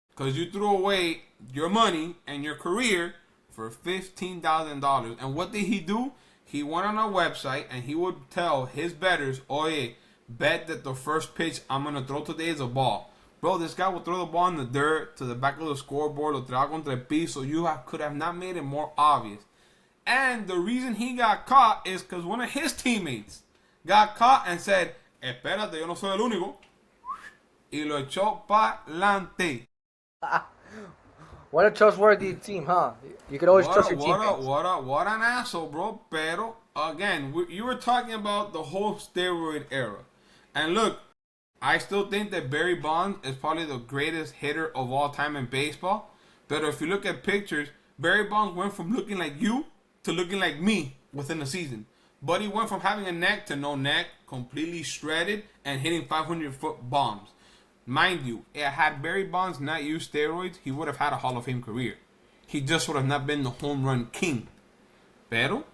Because you threw away your money and your career for $15,000. And what did he do? He went on our website and he would tell his bettors, oye, bet that the first pitch I'm going to throw today is a ball. Bro, this guy would throw the ball in the dirt to the back of the scoreboard or tiraba contra el piso. Could have not made it more obvious. And the reason he got caught is because one of his teammates got caught and said, espérate, yo no soy el único. Y lo echó pa'lante. What a trustworthy team, huh? You could always trust your teammates. What an asshole, bro. Pero, again, you were talking about the whole steroid era. And look, I still think that Barry Bonds is probably the greatest hitter of all time in baseball. But if you look at pictures, Barry Bonds went from looking like you to looking like me within a season. But he went from having a neck to no neck, completely shredded, and hitting 500-foot bombs. Mind you, had Barry Bonds not used steroids, he would have had a Hall of Fame career. He just would have not been the home run king. Pero,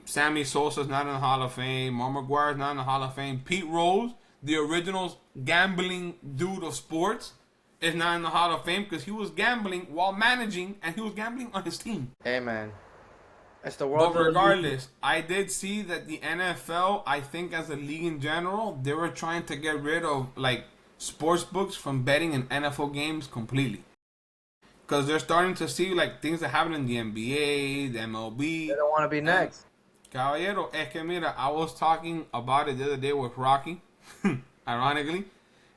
Sammy Sosa's not in the Hall of Fame, Mark McGwire's not in the Hall of Fame, Pete Rose, the original gambling dude of sports, is not in the Hall of Fame because he was gambling while managing and he was gambling on his team. Hey, man. It's the world. But regardless, I did see that the NFL, I think as a league in general, they were trying to get rid of sports books from betting in NFL games completely. Because they're starting to see things that happen in the NBA, the MLB. They don't want to be next. Caballero, es que mira, I was talking about it the other day with Rocky, ironically.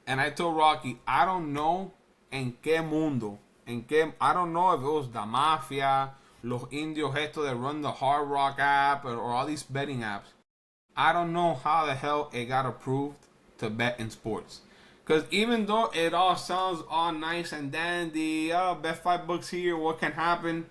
And I told Rocky, I don't know en qué mundo, I don't know if it was the mafia, los indios estos that run the Hard Rock app or all these betting apps. I don't know how the hell it got approved to bet in sports. Because even though it all sounds all nice and dandy, bet $5 here, what can happen?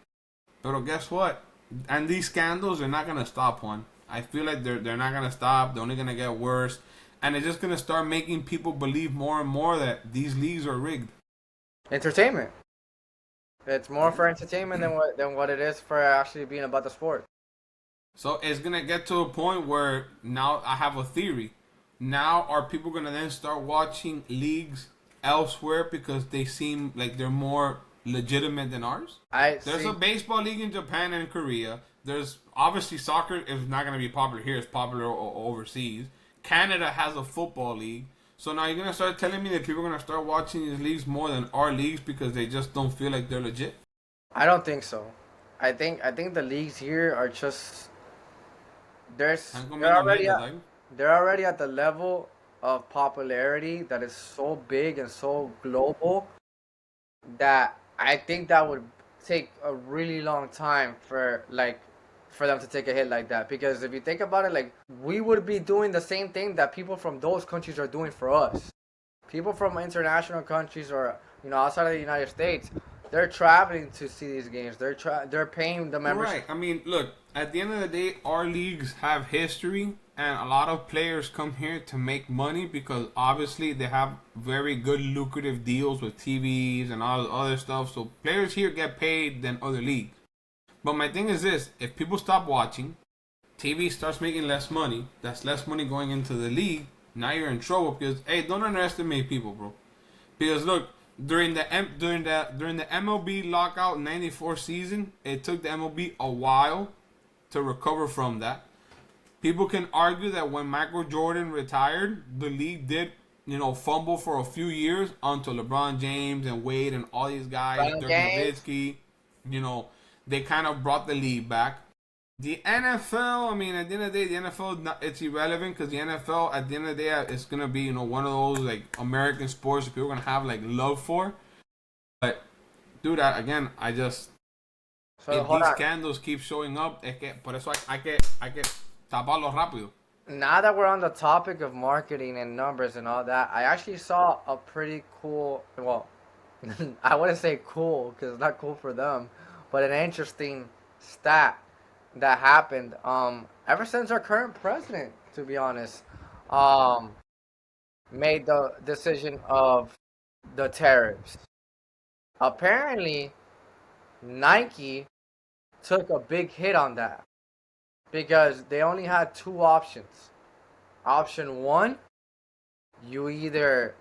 But guess what? And these scandals are not gonna stop, Juan. I feel like they're not gonna stop. They're only gonna get worse, and it's just gonna start making people believe more and more that these leagues are rigged. Entertainment. It's more for entertainment than what it is for actually being about the sport. So it's gonna get to a point where now I have a theory. Now are people gonna then start watching leagues elsewhere because they seem like they're more legitimate than ours? There's a baseball league in Japan and Korea. There's obviously soccer is not gonna be popular here. It's popular overseas. Canada has a football league. So now you're gonna start telling me that people are gonna start watching these leagues more than our leagues because they just don't feel like they're legit? I don't think so. I think the leagues here are just they're already at the level of popularity that is so big and so global that I think that would take a really long time for them to take a hit like that. Because if you think about it, like we would be doing the same thing that people from those countries are doing for us. People from international countries or outside of the United States, they're traveling to see these games. They're paying the membership. Right. I mean, look, at the end of the day, our leagues have history, and a lot of players come here to make money because obviously they have very good lucrative deals with TVs and all the other stuff. So players here get paid than other leagues. But my thing is this: if people stop watching, TV starts making less money. That's less money going into the league. Now you're in trouble because don't underestimate people, bro. Because look, during the MLB lockout '94 season, it took the MLB a while to recover from that. People can argue that when Michael Jordan retired, the league did, fumble for a few years until LeBron James and Wade and all these guys, Dirk Nowitzki, they kind of brought the league back. The NFL, I mean, at the end of the day, the NFL, it's irrelevant because the NFL, at the end of the day, it's going to be, one of those, like, American sports that people are going to have, like, love for. But, dude, again, I just, if these scandals keep showing up, por eso hay que taparlo rápido. Now that we're on the topic of marketing and numbers and all that, I actually saw a pretty cool, well, I wouldn't say cool because it's not cool for them, but an interesting stat that happened ever since our current president, to be honest, made the decision of the tariffs. Apparently, Nike took a big hit on that because they only had two options. Option one, you either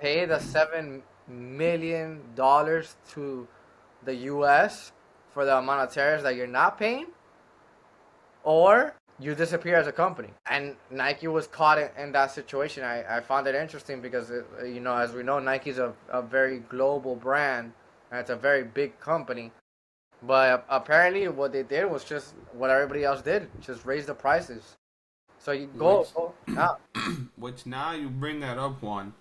pay the $7 million to the U.S. for the amount of tariffs that you're not paying, or you disappear as a company. And Nike was caught in that situation. I found it interesting because, as we know, Nike's a very global brand, and it's a very big company. But apparently what they did was just what everybody else did, just raise the prices. So you go now. Which now you bring that up, Juan.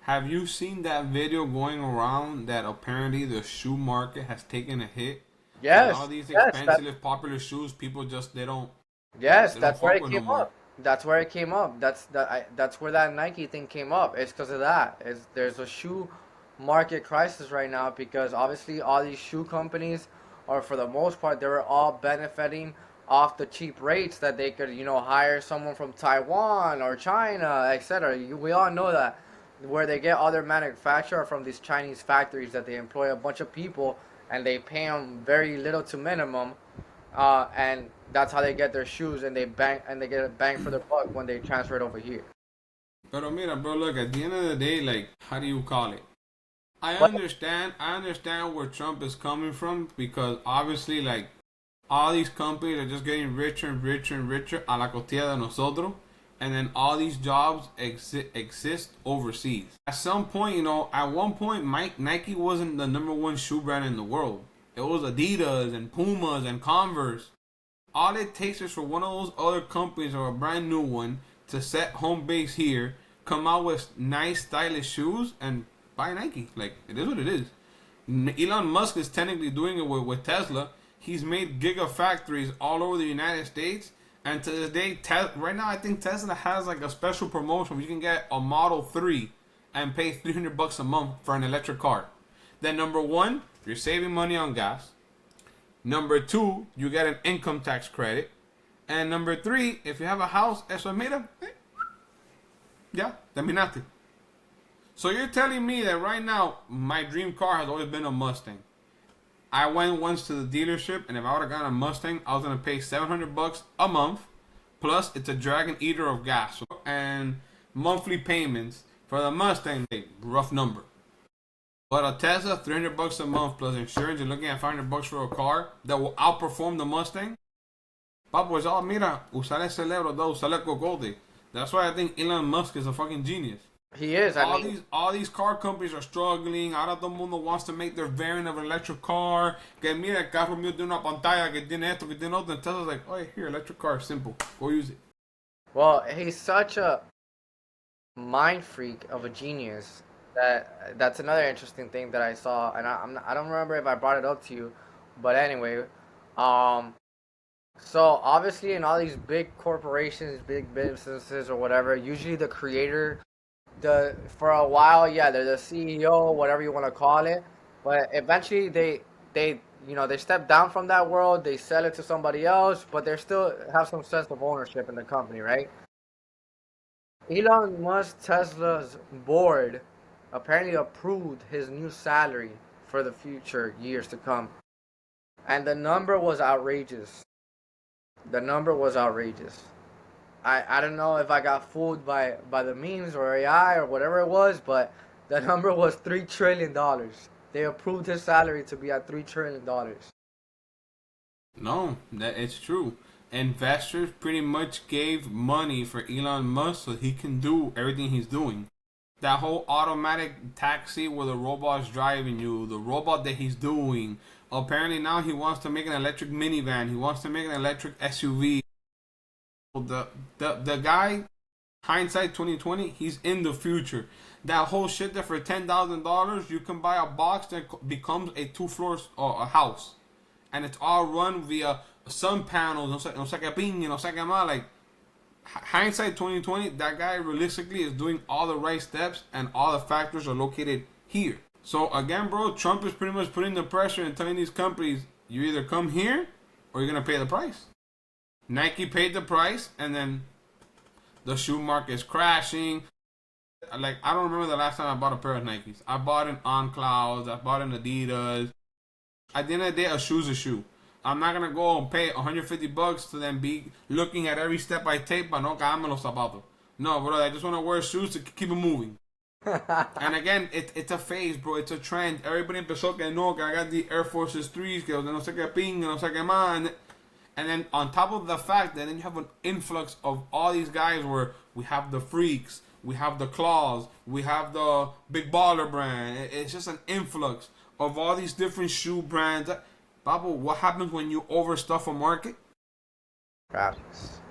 Have you seen that video going around that apparently the shoe market has taken a hit? Yes. And all these expensive, popular shoes, people they don't. Yes, that's where it came up. That's where it came up. That's where that Nike thing came up. It's because of that. There's a shoe market crisis right now because obviously all these shoe companies are, for the most part, they were all benefiting off the cheap rates that they could, hire someone from Taiwan or China, etc. We all know that where they get all their manufacture from these Chinese factories that they employ a bunch of people and they pay them very little to minimum, and that's how they get their shoes and they get a bang for their buck when they transfer it over here. Pero mira, bro, look, at the end of the day, like, how do you call it? I understand where Trump is coming from because obviously, like, all these companies are just getting richer and richer and richer a la costilla de nosotros, and then all these jobs exist overseas. At some point, at one point, Nike wasn't the number one shoe brand in the world. It was Adidas and Pumas and Converse. All it takes is for one of those other companies or a brand new one to set home base here, come out with nice, stylish shoes, and buy Nike. Like, it is what it is. Elon Musk is technically doing it with Tesla. He's made gigafactories all over the United States, And to this day, right now, I think Tesla has like a special promotion where you can get a Model 3 and pay $300 a month for an electric car. Then number one, you're saving money on gas. Number two, you get an income tax credit. And number three, if you have a house, eso mira, ya, terminaste. So you're telling me that right now, my dream car has always been a Mustang. I went once to the dealership, and if I would have gotten a Mustang, I was gonna pay $700 a month, plus it's a dragon eater of gas and monthly payments for the Mustang. Rough number, but a Tesla, $300 a month plus insurance, you're looking at $500 for a car that will outperform the Mustang. Papo, es all mira, usar el cerebro, usar el cocote. That's why I think Elon Musk is a fucking genius. He is. All these car companies are struggling. Ahora todo el mundo wants to make their variant of an electric car. Que mira, el carro mío tiene una pantalla que tiene esto, que tiene otro. And Tesla's like, oh, here, electric car, simple. Go use it. Well, he's such a mind freak of a genius that's another interesting thing that I saw, and I don't remember if I brought it up to you, but anyway, so obviously in all these big corporations, big businesses or whatever, usually the creator, for a while, yeah, they're the CEO, whatever you want to call it, but eventually they step down from that world, they sell it to somebody else, but they still have some sense of ownership in the company, right? Elon Musk Tesla's board apparently approved his new salary for the future years to come, and the number was outrageous. The number was outrageous. I don't know if I got fooled by the memes or AI or whatever it was, but the number was $3 trillion. They approved his salary to be at $3 trillion. No, it's true. Investors pretty much gave money for Elon Musk so he can do everything he's doing. That whole automatic taxi where the robot's driving you, the robot that he's doing. Apparently now he wants to make an electric minivan. He wants to make an electric SUV. The guy, hindsight 2020, he's in the future. That whole shit that for $10,000 you can buy a box that becomes a 2 floors a house, and it's all run via sun panels. No sé qué piña, no sé qué más. Like hindsight 2020, that guy realistically is doing all the right steps, and all the factors are located here. So again, bro, Trump is pretty much putting the pressure and telling these companies, you either come here or you're gonna pay the price. Nike paid the price, and then the shoe market is crashing. Like, I don't remember the last time I bought a pair of Nikes. I bought an On Clouds, I bought an Adidas. At the end of the day, a shoe's a shoe. I'm not gonna go and pay $150 to then be looking at every step I take para no caerme los zapatos. No, bro, I just wanna wear shoes to keep it moving. And again, it's a phase, bro. It's a trend. Everybody empezó que no, que I got the Air Forces 3s, que no sé qué pinga, no sé qué más. And then on top of the fact that then you have an influx of all these guys where we have the freaks, we have the claws, we have the big baller brand. It's just an influx of all these different shoe brands. Babu, what happens when you overstuff a market? Crowds.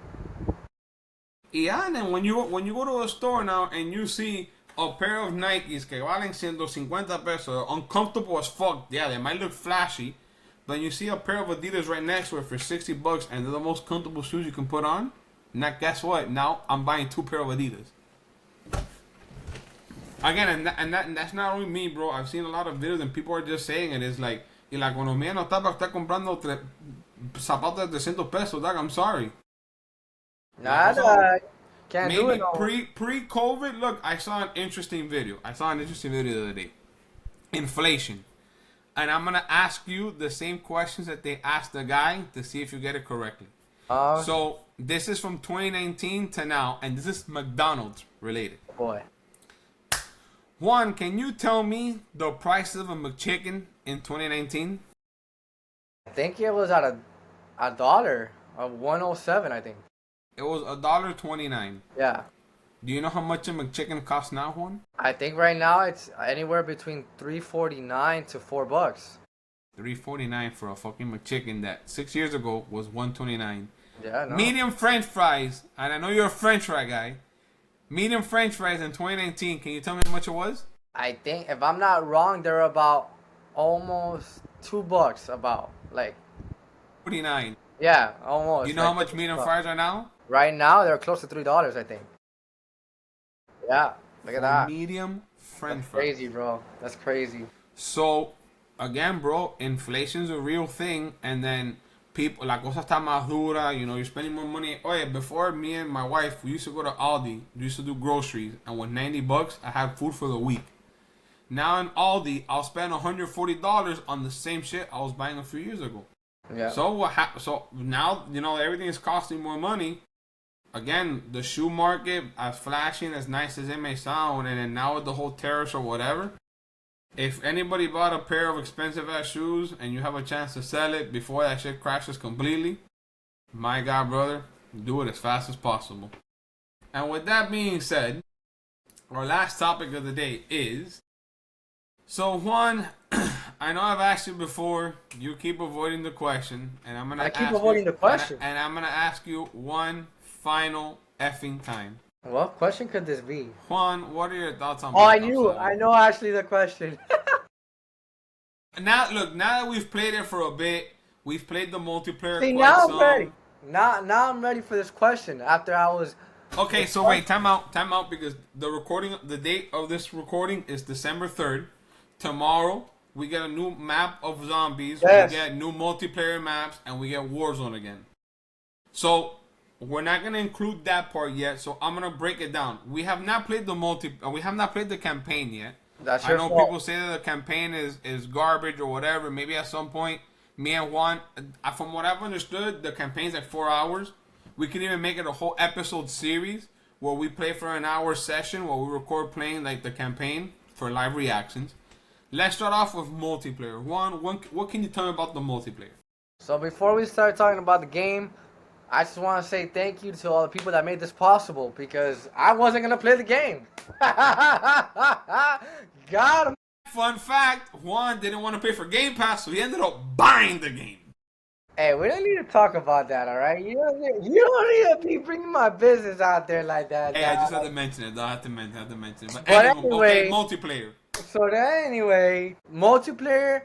Yeah, and then when you go to a store now and you see a pair of Nikes que valen 150 pesos, uncomfortable as fuck. Yeah, they might look flashy. Then you see a pair of Adidas right next to it for $60, and they're the most comfortable shoes you can put on. Now, guess what? Now I'm buying 2 pair of Adidas. Again, and that's not only me, bro. I've seen a lot of videos, and people are just saying it. It's like, y la economía no está para estar comprando zapatos de 300 pesos, dog. I'm sorry. Nada. Can't do it. Maybe pre-COVID, look, I saw an interesting video. The other day. Inflation. And I'm going to ask you the same questions that they asked the guy to see if you get it correctly. So, this is from 2019 to now, and this is McDonald's related. Boy. Juan, can you tell me the price of a McChicken in 2019? I think it was at a dollar, of 107, I think. It was $1.29. Yeah. Do you know how much a McChicken costs now, Juan? I think right now it's anywhere between $3.49 to $4. $3.49 for a fucking McChicken that 6 years ago was $1.29. Yeah, no. Medium French fries, and I know you're a French fry guy. Medium French fries in 2019. Can you tell me how much it was? I think, if I'm not wrong, they're about almost $2. About like. 49. Yeah, You almost know how like much medium $50. fries are now? Right now they're close to $3, I think. Yeah, look at For that. medium That's French fries. crazy, bro. That's crazy. So, again, bro, inflation's a real thing, and then people, la cosa está más dura, you're spending more money. Oh, yeah, before me and my wife, we used to go to Aldi, we used to do groceries, and with $90, I had food for the week. Now in Aldi, I'll spend $140 on the same shit I was buying a few years ago. Yeah. So now, everything is costing more money. Again, the shoe market, as flashy and as nice as it may sound, and then now with the whole tariffs or whatever, if anybody bought a pair of expensive ass shoes and you have a chance to sell it before that shit crashes completely, my God, brother, do it as fast as possible. And with that being said, our last topic of the day is, so Juan, I know I've asked you before, you keep avoiding the question, and I'm gonna I keep ask you, avoiding the question. and I'm gonna ask you one final effing time. What question could this be? Juan, what are your thoughts on Oh, I Black Ops knew. 7? I know actually the question. Now, look, now that we've played it for a bit, we've played the multiplayer See, quite now I'm some. ready. Now I'm ready for this question. After I was. Okay, so wait, time out, because the date of this recording is December 3rd. Tomorrow, we get a new map of zombies, Yes. we get new multiplayer maps, and we get Warzone again. So, we're not going to include that part yet, so I'm going to break it down. We have not played we have not played the campaign yet. That's I your know fault. people say that the campaign is garbage or whatever. Maybe at some point, me and Juan, from what I've understood, the campaign's like 4 hours. We could even make it a whole episode series where we play for an hour session where we record playing like the campaign for live reactions. Let's start off with multiplayer. Juan, what can you tell me about the multiplayer? So before we start talking about the game, I just want to say thank you to all the people that made this possible because I wasn't gonna play the game. Got him. Fun fact, Juan didn't want to pay for Game Pass, so he ended up buying the game. Hey, we don't need to talk about that, all right? You don't need to be bringing my business out there like that. Hey, I just dog. had to mention it. I had to mention it. But But anyway, anyway, multiplayer. So then anyway, multiplayer,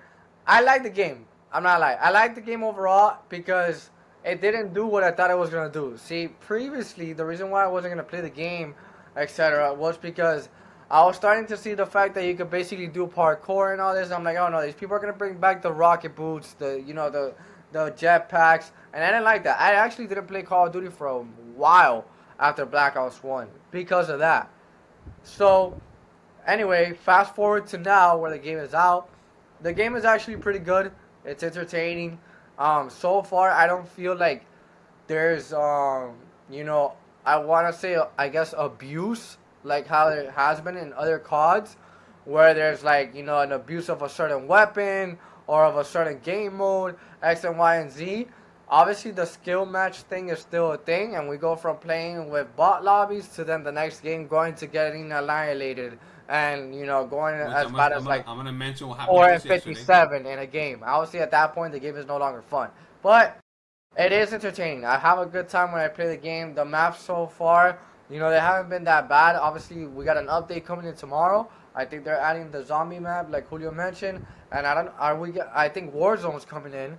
I like the game. I'm not lying. I like the game overall because it didn't do what I thought it was gonna do. See, previously the reason why I wasn't gonna play the game, etc., was because I was starting to see the fact that you could basically do parkour and all this. I'm like, oh no, these people are gonna bring back the rocket boots, the jetpacks, and I didn't like that. I actually didn't play Call of Duty for a while after Black Ops 1 because of that. So anyway, fast forward to now where the game is out. The game is actually pretty good. It's entertaining. So far I don't feel like there's I want to say I guess abuse like how there has been in other CODs where there's like an abuse of a certain weapon or of a certain game mode X and Y and Z. Obviously, the skill match thing is still a thing, and we go from playing with bot lobbies to then the next game going to getting annihilated and going as bad as like I'm gonna mention what happened 4 to and us yesterday. 57 in a game. Obviously, at that point, the game is no longer fun, but it is entertaining. I have a good time when I play the game. The maps so far, they haven't been that bad. Obviously, we got an update coming in tomorrow. I think they're adding the zombie map, like Julio mentioned, and I think Warzone's coming in.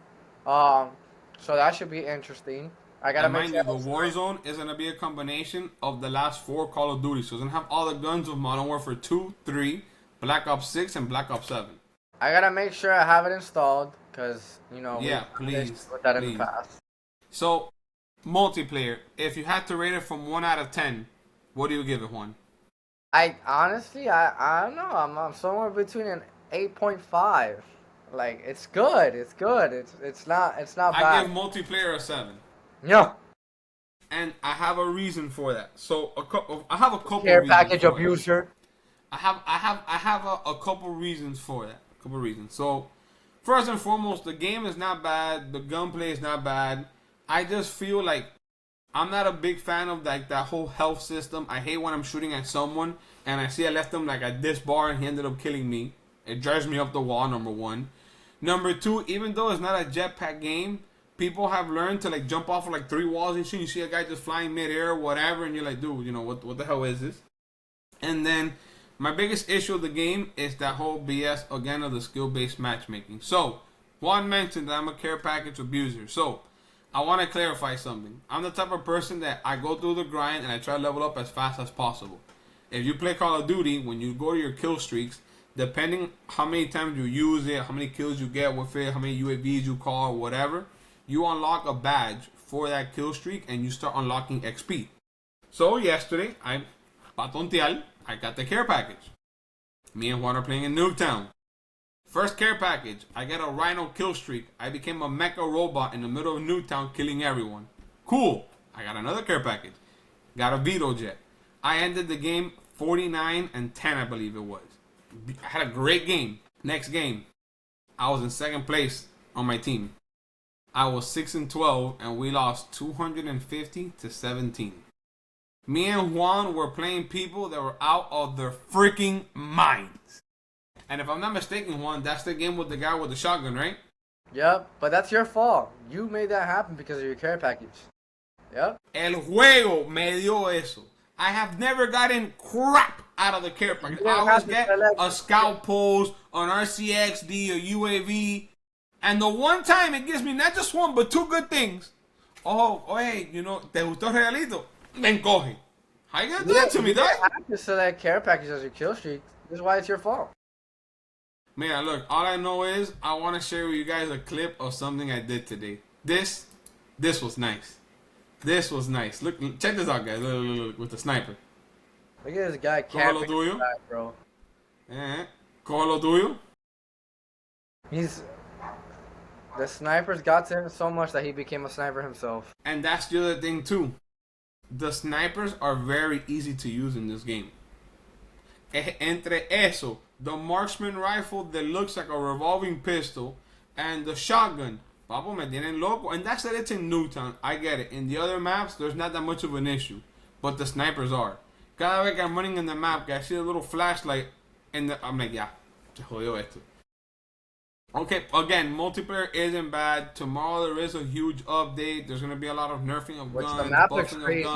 So that should be interesting. I gotta And make mind sure. you, the Warzone is gonna be a combination of the last 4 Call of Duty. So it's gonna have all the guns of Modern Warfare 2, 3, Black Ops 6, and Black Ops 7. I gotta make sure I have it installed because Yeah, please, with that in please. the past. So, multiplayer. If you had to rate it from 1 out of 10, what do you give it, Juan? I honestly, I don't know. I'm somewhere between an 8.5. Like it's good. It's good. It's not I bad. give multiplayer a 7. Yeah. And I have a reason for that. So I have a couple Care reasons package for it. abuser. I have a couple reasons for that. A couple reasons. So first and foremost, the game is not bad. The gunplay is not bad. I just feel like I'm not a big fan of like that whole health system. I hate when I'm shooting at someone and I see I left him like at this bar and he ended up killing me. It drives me up the wall, number one. Number two, even though it's not a jetpack game, people have learned to like jump off of like 3 walls and shit. You see a guy just flying midair or whatever, and you're like, dude, what the hell is this? And then my biggest issue of the game is that whole BS again of the skill-based matchmaking. So Juan mentioned that I'm a care package abuser. So I want to clarify something. I'm the type of person that I go through the grind and I try to level up as fast as possible. If you play Call of Duty, when you go to your kill streaks, depending how many times you use it, how many kills you get with it, how many UAVs you call, or whatever, you unlock a badge for that kill streak and you start unlocking XP. So yesterday, I got the care package. Me and Juan are playing in Nuketown. First care package, I get a Rhino kill streak. I became a mecha robot in the middle of Newtown killing everyone. Cool. I got another care package. Got a Vito jet. I ended the game 49-10, I believe it was. I had a great game. Next game, I was in second place on my team. I was 6-12 and we lost 250-17. Me and Juan were playing people that were out of their freaking minds. And if I'm not mistaken, Juan, that's the game with the guy with the shotgun, right? Yep, but that's your fault. You made that happen because of your care package. Yep. El juego me dio eso. I have never gotten crap out of the care package. I always get a scout pose, an RCXD, a UAV. And the one time it gives me not just one, but two good things. Oh, hey, you know, ¿te gustó el regalito? Me encoge. How you gonna do that to me, dog? You have to select care package as your kill streak. This is why it's your fault. Man, look, all I know is I want to share with you guys a clip of something I did today. This was nice. This was nice. Look, check this out, guys. Look, with the sniper. Look at this guy camping back, bro. Cojo lo tuyo. The snipers got to him so much that he became a sniper himself. And that's the other thing, too. The snipers are very easy to use in this game. Entre eso, the marksman rifle that looks like a revolving pistol, and the shotgun. Papo, me tienen loco. And that's that it's in Newtown. I get it. In the other maps, there's not that much of an issue. But the snipers are. Cada vez que I'm running in the map, I see a little flashlight, and I'm like, ya, se jodió esto. Okay, again, multiplayer isn't bad. Tomorrow there is a huge update. There's gonna be a lot of nerfing of guns, the map looks crazy.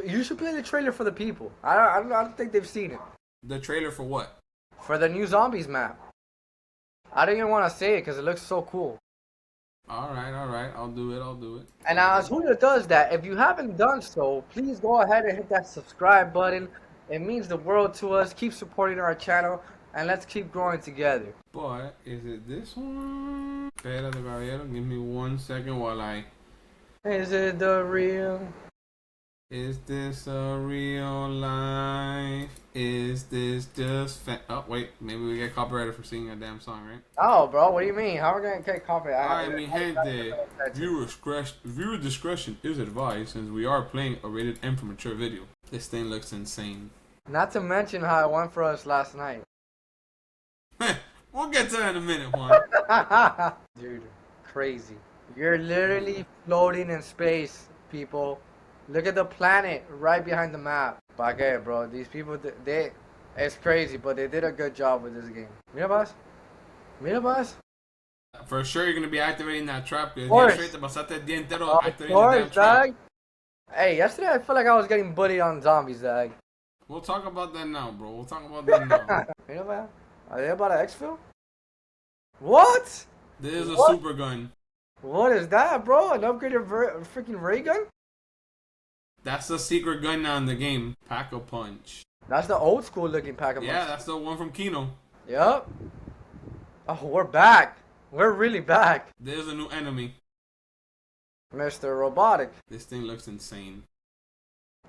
You should play the trailer for the people. I don't think they've seen it. The trailer for what? For the new zombies map. I don't even want to say it because it looks so cool. All right. I'll do it. And as Julio does that, if you haven't done so, please go ahead and hit that subscribe button. It means the world to us. Keep supporting our channel, and let's keep growing together. But is it this one? Espérate, caballero. Give me 1 second while I... Is it the real? Is this a real life? Is this just oh, wait. Maybe we get copyrighted for singing a damn song, right? Oh, bro. What do you mean? How are we going to get copyrighted? I mean, gente, viewer discretion is advised since we are playing a rated M for mature video. This thing looks insane. Not to mention how it went for us last night. We'll get to that in a minute, Juan. Dude, crazy. You're literally floating in space, people. Look at the planet right behind the map. But okay, bro, these people, it's crazy, but they did a good job with this game. Mira, boss? For sure, you're going to be activating that trap. Of course, dog. Hey, yesterday I felt like I was getting bullied on zombies, dog. We'll talk about that now, bro. Mira, are they about to exfil? What? This is a super gun. What is that, bro? An upgraded freaking ray gun? That's the secret gun now in the game. Pack-a-Punch. That's the old school looking Pack-a-Punch. Yeah, that's the one from Kino. Yep. Oh, we're back. We're really back. There's a new enemy. Mr. Robotic. This thing looks insane.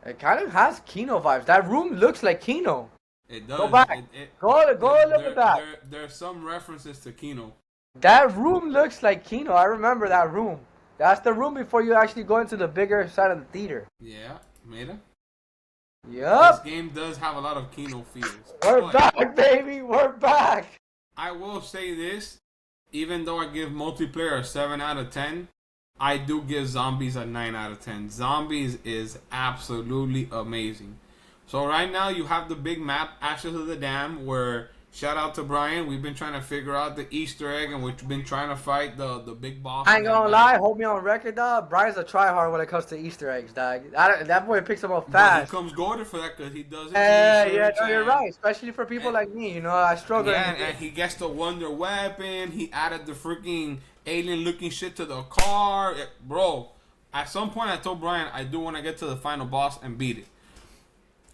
It kind of has Kino vibes. That room looks like Kino. It does. Go back. Go look at that. There's some references to Kino. That room looks like Kino. I remember that room. That's the room before you actually go into the bigger side of the theater. Yeah, mira. Yup. This game does have a lot of Kino feels. We're back, baby. We're back. I will say this. Even though I give multiplayer a 7 out of 10, I do give Zombies a 9 out of 10. Zombies is absolutely amazing. So right now you have the big map, Ashes of the Dam, where... Shout out to Brian. We've been trying to figure out the Easter egg, and we've been trying to fight the big boss. I ain't gonna lie, hold me on record, dog. Brian's a tryhard when it comes to Easter eggs, dog. That boy picks them up fast. But he comes goaded for that because he does it. Yeah, no, you're right. Especially for people like me, you know, I struggle. Yeah, and he gets the Wonder Weapon. He added the freaking alien looking shit to the car. Bro, at some point I told Brian I do want to get to the final boss and beat it.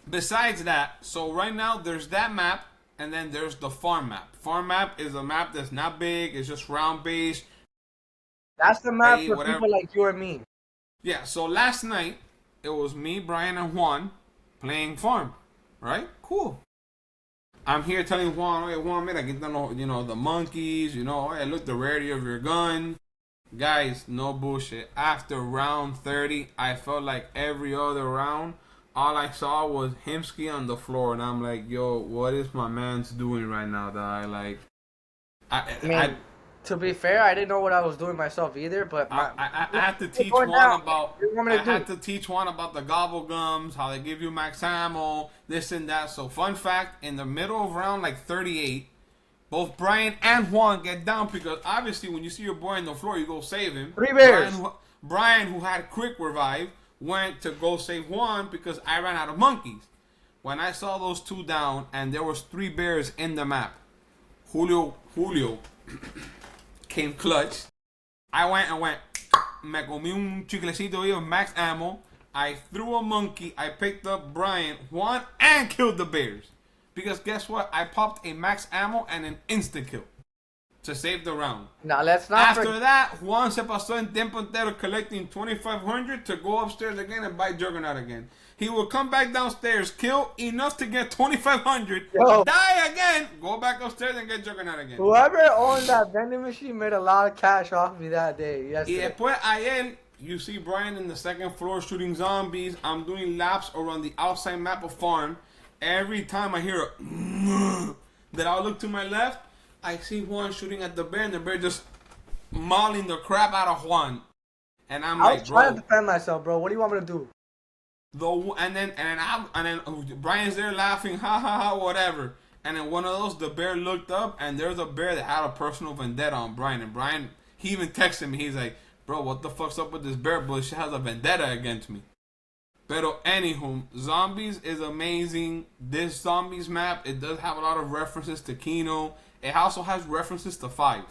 Besides that, so right now there's that map, and then there's the farm map. Farm map is a map that's not big. It's just round based. That's the map for people like you or me. Yeah, so last night, it was me, Brian, and Juan playing farm. Right? Cool. I'm here telling Juan, hey, Juan, mira, aquí están, the monkeys, hey, look, the rarity of your gun. Guys, no bullshit. After round 30, I felt like every other round, all I saw was Himsky on the floor, and I'm like, yo, what is my man's doing right now, dog? Like, to be fair, I didn't know what I was doing myself either, but I had to teach Juan about the gobble gums, how they give you max ammo, this and that. So fun fact, in the middle of round like 38, both Brian and Juan get down because obviously when you see your boy on the floor, you go save him. 3 bears. Brian, who had quick revive, went to go save Juan because I ran out of monkeys. When I saw those two down and there was 3 bears in the map, Julio came clutch. I went, me comí un chiclecito of max ammo. I threw a monkey. I picked up Brian, Juan, and killed the bears. Because guess what? I popped a max ammo and an insta kill to save the round. Now let's not. After that, Juan se pasó en tiempo entero collecting 2,500 to go upstairs again and buy Juggernaut again. He will come back downstairs, kill enough to get 2,500, die again, go back upstairs and get Juggernaut again. Whoever owned that vending machine made a lot of cash off me that day. Yesterday. Y después ayer, you see Brian in the second floor shooting zombies. I'm doing laps around the outside map of farm. Every time I hear a that I'll look to my left, I see Juan shooting at the bear, and the bear just mauling the crap out of Juan. And I'm like, bro, I was trying to defend myself, bro. What do you want me to do? And then Brian's there laughing, ha ha ha, whatever. And then one of those, the bear looked up, and there's a bear that had a personal vendetta on Brian. And Brian, he even texted me. He's like, bro, what the fuck's up with this bear? But she has a vendetta against me. Pero anywho, zombies is amazing. This zombies map, it does have a lot of references to Kino. It also has references to 5.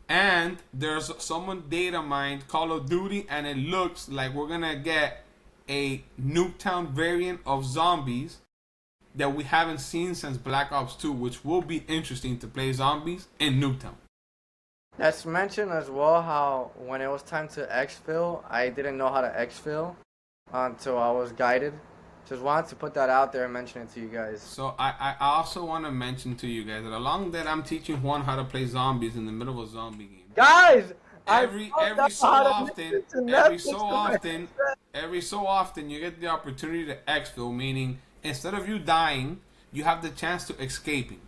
And there's someone data mined Call of Duty, and it looks like we're gonna get a Nuketown variant of zombies that we haven't seen since Black Ops 2, which will be interesting to play zombies in Nuketown. Let's mention as well how when it was time to exfil, I didn't know how to exfil until I was guided. Just wanted to put that out there and mention it to you guys. So I also want to mention to you guys that along that I'm teaching Juan how to play zombies in the middle of a zombie game. Guys, every so often you get the opportunity to exfil, meaning instead of you dying, you have the chance to escaping.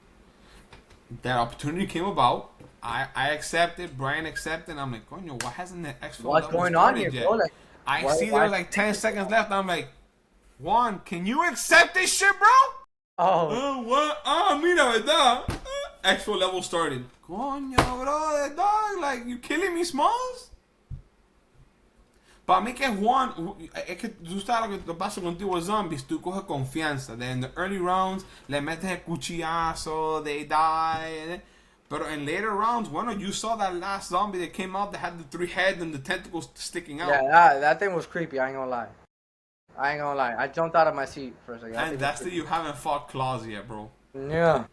That opportunity came about. I accepted. Brian accepted. I'm like, coño, why hasn't the exfil? What's going on here, bro? Like, I see there's like 10 seconds left. I'm like, Juan, can you accept this shit, bro? Oh. What? Mira, verdad. Expo level started. Coño, bro, dog. Like, you killing me, Smalls? Para mí que Juan, es que tú sabes lo que te pasa contigo con zombies, tú coges confianza. In the early rounds, le metes el cuchillazo, they die. But in later rounds, bueno, you saw that last zombie that came out that had the 3 heads and the tentacles sticking out. Yeah, that thing was creepy, I ain't gonna lie. I jumped out of my seat for a second. And that's that you haven't fought Claws yet, bro. Yeah.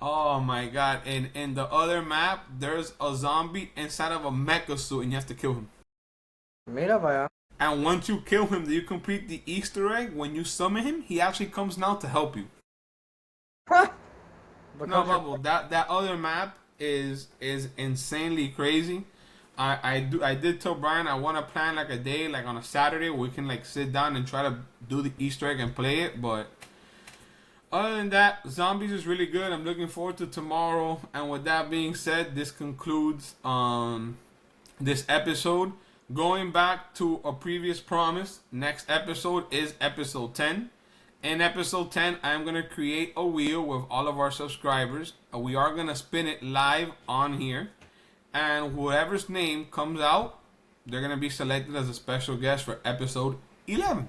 Oh my god. And in the other map, there's a zombie inside of a mecha suit and you have to kill him. Mira vaya. And once you kill him, you complete the Easter egg. When you summon him, he actually comes now to help you. No, Bubble, that other map is insanely crazy. I did tell Brian I want to plan like a day, like on a Saturday, where we can like sit down and try to do the Easter egg and play it. But other than that, zombies is really good. I'm looking forward to tomorrow. And with that being said, this concludes this episode. Going back to a previous promise, next episode is episode 10. In episode 10, I'm going to create a wheel with all of our subscribers. We are going to spin it live on here. And whoever's name comes out, they're going to be selected as a special guest for episode 11.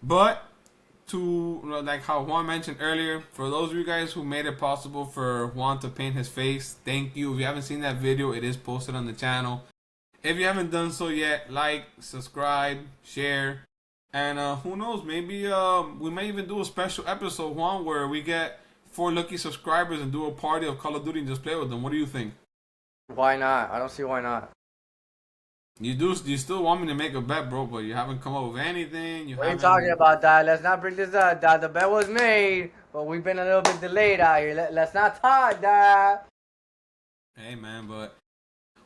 But to, like how Juan mentioned earlier, for those of you guys who made it possible for Juan to paint his face, thank you. If you haven't seen that video, it is posted on the channel. If you haven't done so yet, like, subscribe, share, and who knows, maybe we may even do a special episode, Juan, where we get 4 lucky subscribers and do a party of Call of Duty and just play with them. What do you think? Why not? I don't see why not. You still want me to make a bet, bro, but you haven't come up with anything. What are you talking about, that? Let's not bring this up, that. The bet was made, but we've been a little bit delayed out here. Let's not talk, that. Hey, man, but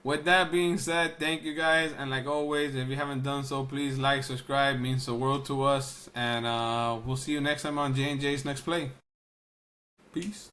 with that being said, thank you guys, and like always, if you haven't done so, please like, subscribe, means the world to us, and we'll see you next time on J&J's Next Play. Peace.